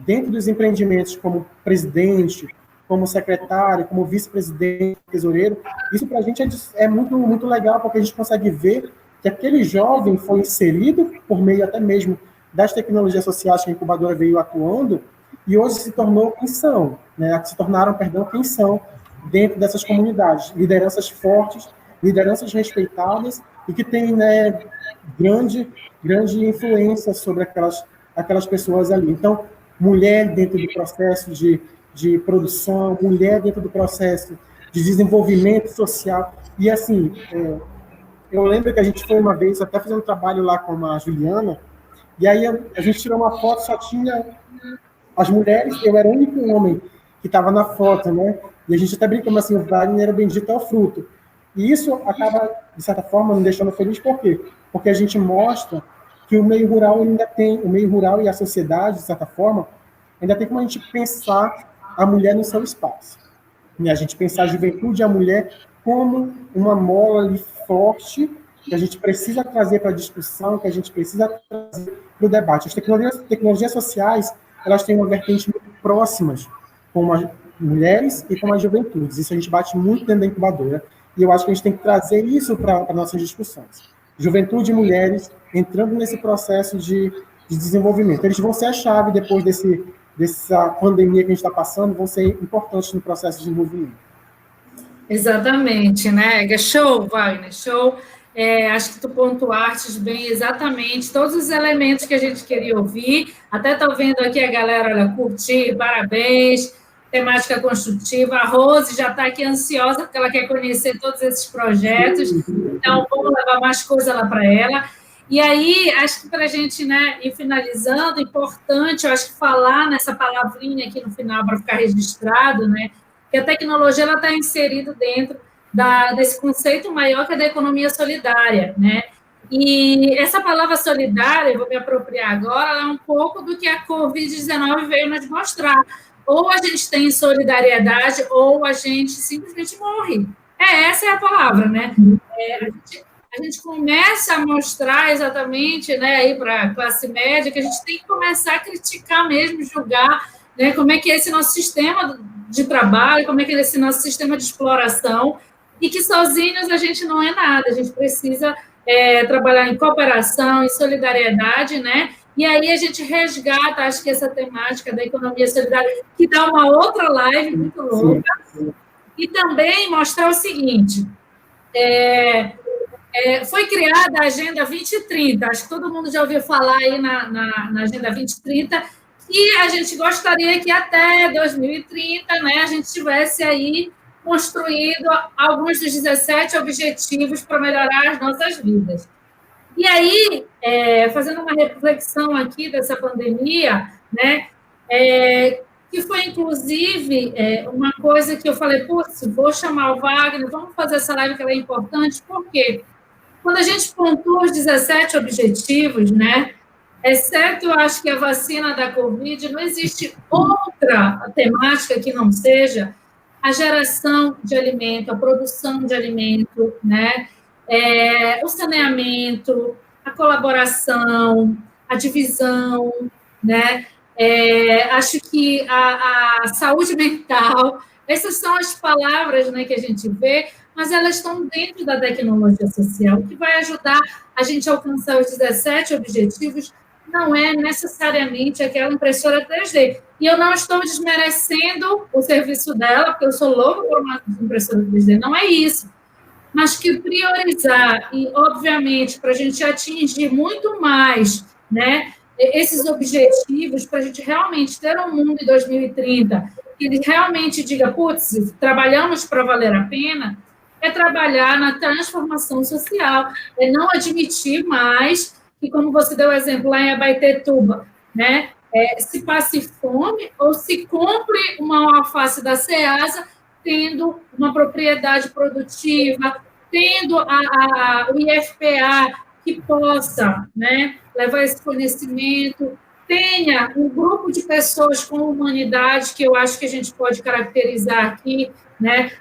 dentro dos empreendimentos como presidente, como secretário, como vice-presidente, tesoureiro, isso para a gente é muito, muito legal, porque a gente consegue ver que aquele jovem foi inserido por meio até mesmo das tecnologias sociais que a incubadora veio atuando, e hoje se tornou quem são, né? Se tornaram, perdão, quem são dentro dessas comunidades, lideranças fortes, lideranças respeitadas e que têm, né, grande influência sobre aquelas pessoas ali. Então, mulher dentro do processo de produção, mulher dentro do processo de desenvolvimento social. E, assim, eu lembro que a gente foi uma vez até fazer um trabalho lá com a Juliana, e aí a gente tirou uma foto, só tinha as mulheres, eu era o único homem que estava na foto, né? E a gente até brincamos assim, o Wagner era bendito ao fruto. E isso acaba, de certa forma, me deixando feliz, por quê? Porque a gente mostra que o meio rural ainda tem, o meio rural e a sociedade, de certa forma, ainda tem como a gente pensar a mulher no seu espaço. E a gente pensar a juventude e a mulher como uma mola ali forte que a gente precisa trazer para a discussão, que a gente precisa trazer para o debate. As tecnologias sociais, elas têm uma vertente muito próximas com as mulheres e com as juventudes. Isso a gente bate muito dentro da incubadora. E eu acho que a gente tem que trazer isso para nossas discussões. Juventude e mulheres entrando nesse processo de desenvolvimento. Eles vão ser a chave depois dessa pandemia que a gente está passando, vão ser importantes no processo de desenvolvimento. Exatamente, né? Show, Wagner, show. Acho que tu pontuaste bem exatamente todos os elementos que a gente queria ouvir. Até estou vendo aqui a galera, olha, curtir, parabéns, temática construtiva. A Rose já está aqui ansiosa, porque ela quer conhecer todos esses projetos. Então, vamos levar mais coisa lá para ela. E aí, acho que para a gente, né, ir finalizando, importante, eu acho que falar nessa palavrinha aqui no final para ficar registrado, né, que a tecnologia está inserida dentro desse conceito maior que é da economia solidária, né? E essa palavra solidária, eu vou me apropriar agora, é um pouco do que a Covid-19 veio nos mostrar. Ou a gente tem solidariedade, ou a gente simplesmente morre. Essa é a palavra, né? A gente começa a mostrar exatamente, né, aí para a classe média, que a gente tem que começar a criticar mesmo, julgar, né, como é que é esse nosso sistema de trabalho, como é que é esse nosso sistema de exploração, e que sozinhos a gente não é nada, a gente precisa trabalhar em cooperação, em solidariedade, né? E aí a gente resgata, acho que essa temática da economia solidária, que dá uma outra live muito louca, e também mostrar o seguinte, foi criada a Agenda 2030, acho que todo mundo já ouviu falar aí na Agenda 2030, e a gente gostaria que até 2030, né, a gente tivesse aí construído alguns dos 17 objetivos para melhorar as nossas vidas. E aí, fazendo uma reflexão aqui dessa pandemia, né, que foi, inclusive, uma coisa que eu falei, putz, vou chamar o Wagner, vamos fazer essa live que ela é importante, por quê? Quando a gente pontua os 17 objetivos, né, exceto, eu acho que a vacina da Covid, não existe outra temática que não seja a geração de alimento, a produção de alimento, né, o saneamento, a colaboração, a divisão, né, acho que a saúde mental, essas são as palavras, né, que a gente vê, mas elas estão dentro da tecnologia social, que vai ajudar a gente a alcançar os 17 objetivos, não é necessariamente aquela impressora 3D. E eu não estou desmerecendo o serviço dela, porque eu sou louca por uma impressora 3D, não é isso. Mas que priorizar, e, obviamente, para a gente atingir muito mais, né, esses objetivos, para a gente realmente ter um mundo em 2030, que ele realmente diga, putz, trabalhamos para valer a pena, é trabalhar na transformação social, é não admitir mais que, como você deu o exemplo lá em Abaetetuba, né, se passe fome ou se compre uma alface da Ceasa tendo uma propriedade produtiva, tendo o IFPA que possa, né, levar esse conhecimento, tenha um grupo de pessoas com humanidade, que eu acho que a gente pode caracterizar aqui, né,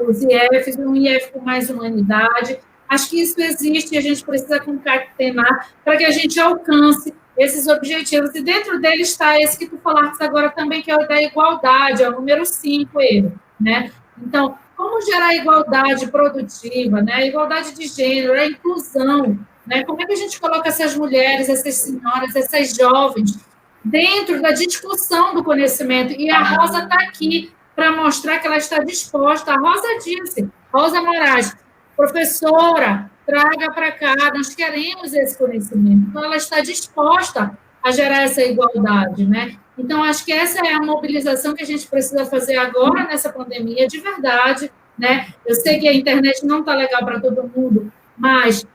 os IFs, um IF com mais humanidade. Acho que isso existe e a gente precisa concatenar para que a gente alcance esses objetivos. E dentro dele está esse que tu falaste agora também, que é o da igualdade, é o número 5, ele, né? Então, como gerar igualdade produtiva, né? A igualdade de gênero, a inclusão, né? Como é que a gente coloca essas mulheres, essas senhoras, essas jovens dentro da discussão do conhecimento? E a Rosa está aqui para mostrar que ela está disposta. A Rosa disse, Rosa Moraes, professora, traga para cá, nós queremos esse conhecimento. Então, ela está disposta a gerar essa igualdade, né? Então, acho que essa é a mobilização que a gente precisa fazer agora nessa pandemia, de verdade, né? Eu sei que a internet não está legal para todo mundo, mas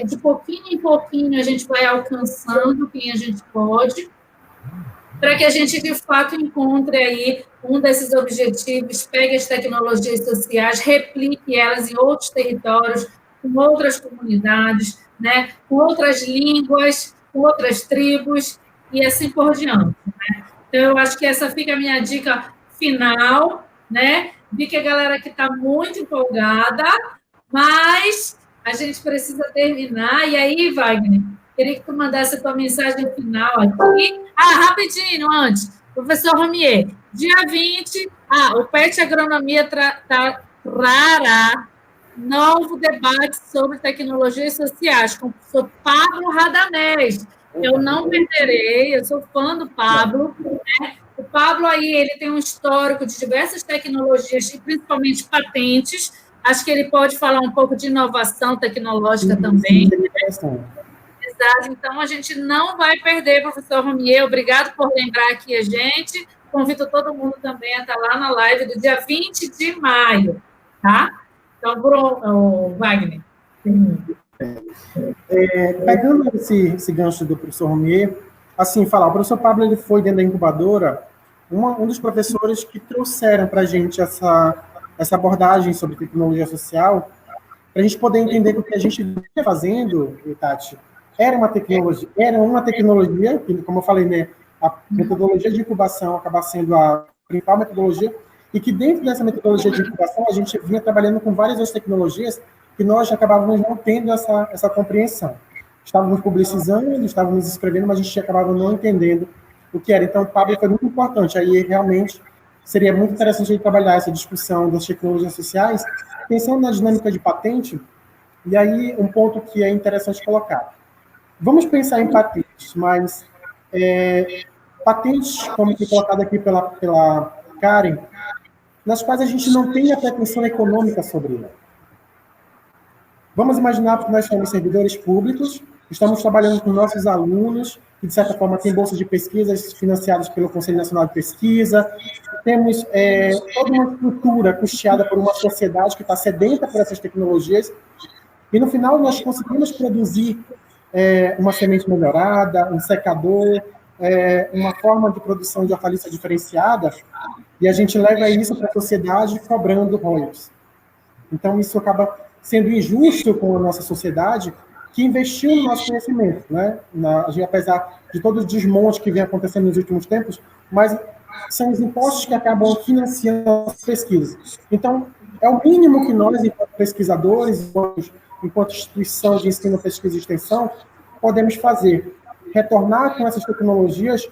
de pouquinho em pouquinho a gente vai alcançando quem a gente pode, para que a gente, de fato, encontre aí um desses objetivos, pegue as tecnologias sociais, replique elas em outros territórios, com outras comunidades, né? Com outras línguas, com outras tribos, e assim por diante, né? Então, eu acho que essa fica a minha dica final, né? Vi que a galera aqui está muito empolgada, mas a gente precisa terminar. E aí, Wagner, queria que tu mandasse a tua mensagem final aqui. Rapidinho, antes. Professor Romier, dia 20, o PET Agronomia trará novo debate sobre tecnologias sociais com o professor Pablo Radamés. Eu não perderei, eu sou fã do Pablo, né? O Pablo aí, ele tem um histórico de diversas tecnologias, e principalmente patentes. Acho que ele pode falar um pouco de inovação tecnológica também. Exato, então a gente não vai perder, professor Romier. Obrigado por lembrar aqui a gente. Convido todo mundo também a estar lá na live do dia 20 de maio, tá? Então, Wagner. Pegando esse gancho do professor Romier, assim, o professor Pablo, ele foi dentro da incubadora um dos professores que trouxeram para a gente essa abordagem sobre tecnologia social, para a gente poder entender que o que a gente vinha fazendo, Tati, era uma tecnologia, que, como eu falei, né, a metodologia de incubação acaba sendo a principal metodologia, e que dentro dessa metodologia de incubação a gente vinha trabalhando com várias outras tecnologias que nós acabávamos não tendo essa compreensão. Estávamos publicizando, estávamos escrevendo, mas a gente acabava não entendendo o que era. Então, o Pablo foi muito importante. Aí, realmente, seria muito interessante a gente trabalhar essa discussão das tecnologias sociais, pensando na dinâmica de patente. E aí, um ponto que é interessante colocar. Vamos pensar em patentes, mas patentes, como foi colocado aqui pela Karen, nas quais a gente não tem a pretensão econômica sobre ela. Vamos imaginar que nós somos servidores públicos, estamos trabalhando com nossos alunos, que, de certa forma, têm bolsas de pesquisas financiadas pelo Conselho Nacional de Pesquisa, temos toda uma estrutura custeada por uma sociedade que está sedenta por essas tecnologias, e, no final, nós conseguimos produzir uma semente melhorada, um secador, uma forma de produção de hortaliça diferenciada, e a gente leva isso para a sociedade cobrando royalties. Então, isso acaba sendo injusto com a nossa sociedade, que investiu no nosso conhecimento, né? Apesar de todo o desmonte que vem acontecendo nos últimos tempos, mas são os impostos que acabam financiando as pesquisas. Então, é o mínimo que nós, enquanto pesquisadores, enquanto instituição de ensino, pesquisa e extensão, podemos fazer. Retornar com essas tecnologias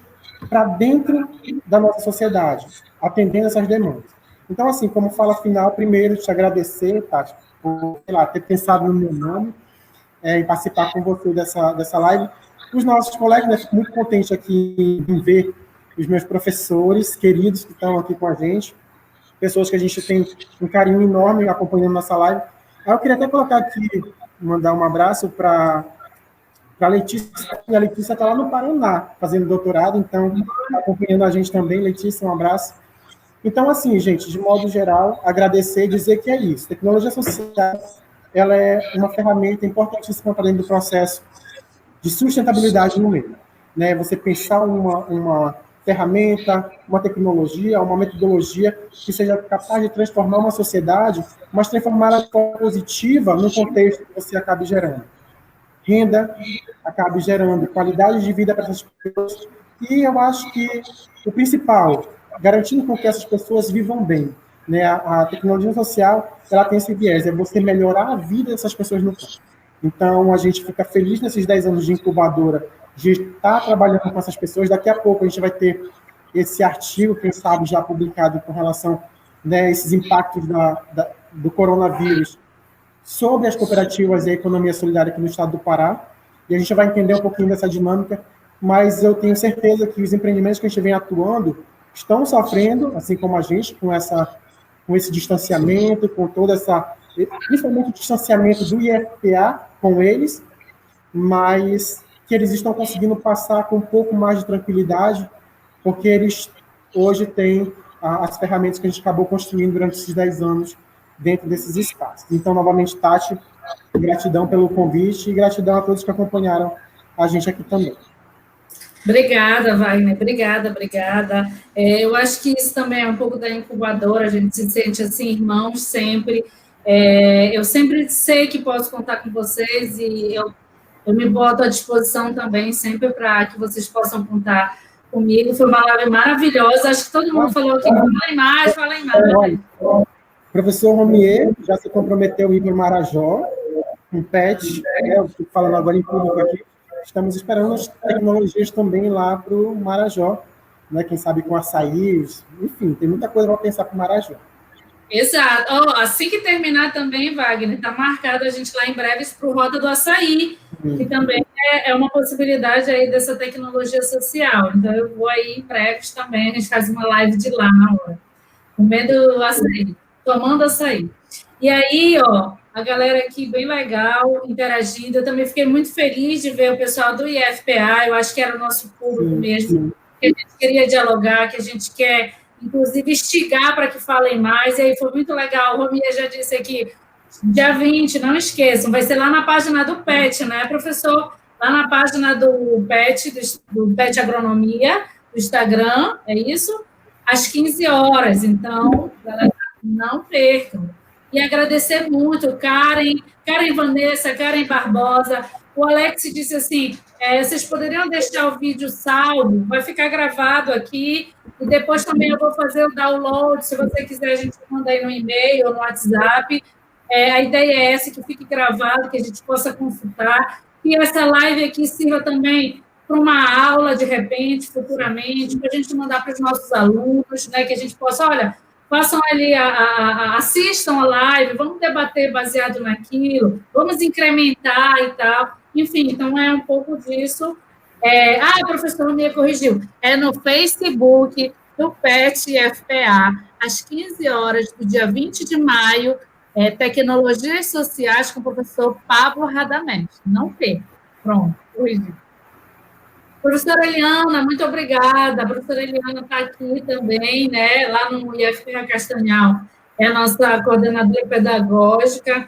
para dentro da nossa sociedade, atendendo essas demandas. Então, assim, como fala final, primeiro, te agradecer, Tati, por, ter pensado no meu nome, em participar com você dessa live. Os nossos colegas, né, fico muito contente aqui em ver os meus professores queridos que estão aqui com a gente, pessoas que a gente tem um carinho enorme acompanhando nossa live. Eu queria até colocar aqui, mandar um abraço para a Letícia. A Letícia está lá no Paraná, fazendo doutorado, então, acompanhando a gente também. Letícia, um abraço. Então, assim, gente, de modo geral, agradecer e dizer que é isso. Tecnologia social, ela é uma ferramenta importantíssima para dentro do processo de sustentabilidade no meio. Né? Você pensar uma ferramenta, uma tecnologia, uma metodologia que seja capaz de transformar uma sociedade, mas transformá-la de forma positiva no contexto que você acabe gerando. Renda, acabe gerando qualidade de vida para essas pessoas. E eu acho que o principal, garantindo com que essas pessoas vivam bem. Né? A tecnologia social, ela tem esse viés, é você melhorar a vida dessas pessoas no campo. Então, a gente fica feliz nesses 10 anos de incubadora, de estar trabalhando com essas pessoas. Daqui a pouco a gente vai ter esse artigo, quem sabe, já publicado com relação, né, a esses impactos do coronavírus sobre as cooperativas e a economia solidária aqui no estado do Pará. E a gente vai entender um pouquinho dessa dinâmica, mas eu tenho certeza que os empreendimentos que a gente vem atuando, estão sofrendo, assim como a gente, com esse distanciamento, com toda essa, principalmente o distanciamento do IFPA com eles, mas que eles estão conseguindo passar com um pouco mais de tranquilidade, porque eles hoje têm as ferramentas que a gente acabou construindo durante esses 10 anos dentro desses espaços. Então, novamente, Tati, gratidão pelo convite e gratidão a todos que acompanharam a gente aqui também. Obrigada, Wagner, obrigada. Eu acho que isso também é um pouco da incubadora, a gente se sente assim, irmãos, sempre. Eu sempre sei que posso contar com vocês e eu me boto à disposição também, sempre para que vocês possam contar comigo. Foi uma live maravilhosa, acho que todo mundo falou que falem mais. O professor Romier já se comprometeu a ir para o Marajó, um PET, eu estou falando agora em público aqui. Estamos esperando as tecnologias também lá para o Marajó, né? Quem sabe com açaí, enfim, tem muita coisa para pensar para o Marajó. Exato. Assim que terminar também, Wagner, está marcado a gente lá em breves para o Roda do Açaí, que também é uma possibilidade aí dessa tecnologia social. Então, eu vou aí em breves também, a gente faz uma live de lá na hora, comendo açaí, tomando açaí. E aí, a galera aqui bem legal, interagindo. Eu também fiquei muito feliz de ver o pessoal do IFPA, eu acho que era o nosso público mesmo, que a gente queria dialogar, que a gente quer, inclusive, instigar para que falem mais. E aí foi muito legal. O Romia já disse aqui, dia 20, não esqueçam, vai ser lá na página do PET, né, professor? Lá na página do PET, do PET Agronomia, do Instagram, é isso? Às 15 horas. Então, galera, não percam. E agradecer muito, Karen Vanessa, Karen Barbosa. O Alex disse assim, vocês poderiam deixar o vídeo salvo, vai ficar gravado aqui, e depois também eu vou fazer o download, se você quiser, a gente manda aí no e-mail ou no WhatsApp. A ideia é essa, que fique gravado, que a gente possa consultar, e essa live aqui sirva também para uma aula, de repente, futuramente, para a gente mandar para os nossos alunos, né, que a gente possa, olha, façam ali, assistam a live, vamos debater baseado naquilo, vamos incrementar e tal. Enfim, então é um pouco disso. A professora me corrigiu. É no Facebook do PET IFPA, às 15 horas do dia 20 de maio, Tecnologias Sociais com o professor Pablo Radamés. Não perca. Pronto, corrigiu. Professora Eliana, muito obrigada. A professora Eliana está aqui também, né, lá no IFPA Castanhal, é a nossa coordenadora pedagógica.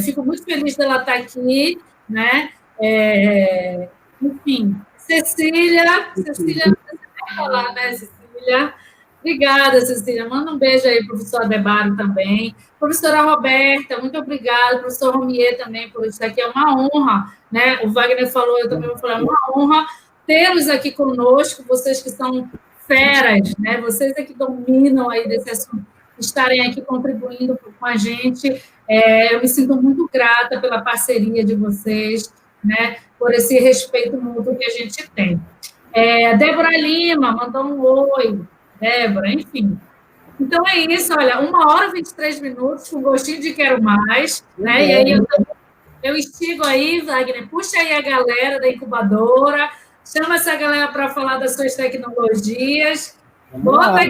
Fico muito feliz dela estar aqui, né? Enfim, Cecília, não vai falar, né, Cecília? Obrigada, Cecília. Manda um beijo aí para o professor Adebaro também. Professora Roberta, muito obrigada. Professor Romier também por estar aqui. É uma honra, né? O Wagner falou, eu também vou falar, é uma honra tê-los aqui conosco, vocês que são feras, né? Vocês é que dominam aí desse assunto, estarem aqui contribuindo com a gente. Eu me sinto muito grata pela parceria de vocês, né? Por esse respeito mútuo que a gente tem. Débora Lima mandou um oi. Débora, enfim. Então é isso, olha, 1h e 23 minutos, com gostinho de quero mais, né? E aí eu instigo aí, Wagner, puxa aí a galera da incubadora, chama essa galera para falar das suas tecnologias, bota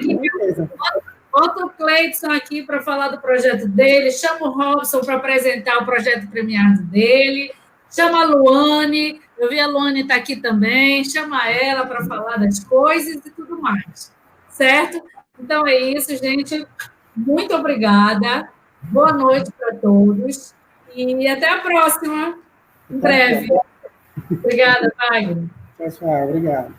o Cleidson aqui para falar do projeto dele, chama o Robson para apresentar o projeto premiado dele, chama a Luane, eu vi a Luane está aqui também, chama ela para falar das coisas e tudo mais. Certo? Então, é isso, gente. Muito obrigada. Boa noite para todos. E até a próxima, em breve. Obrigada, Wagner. Pessoal, obrigado.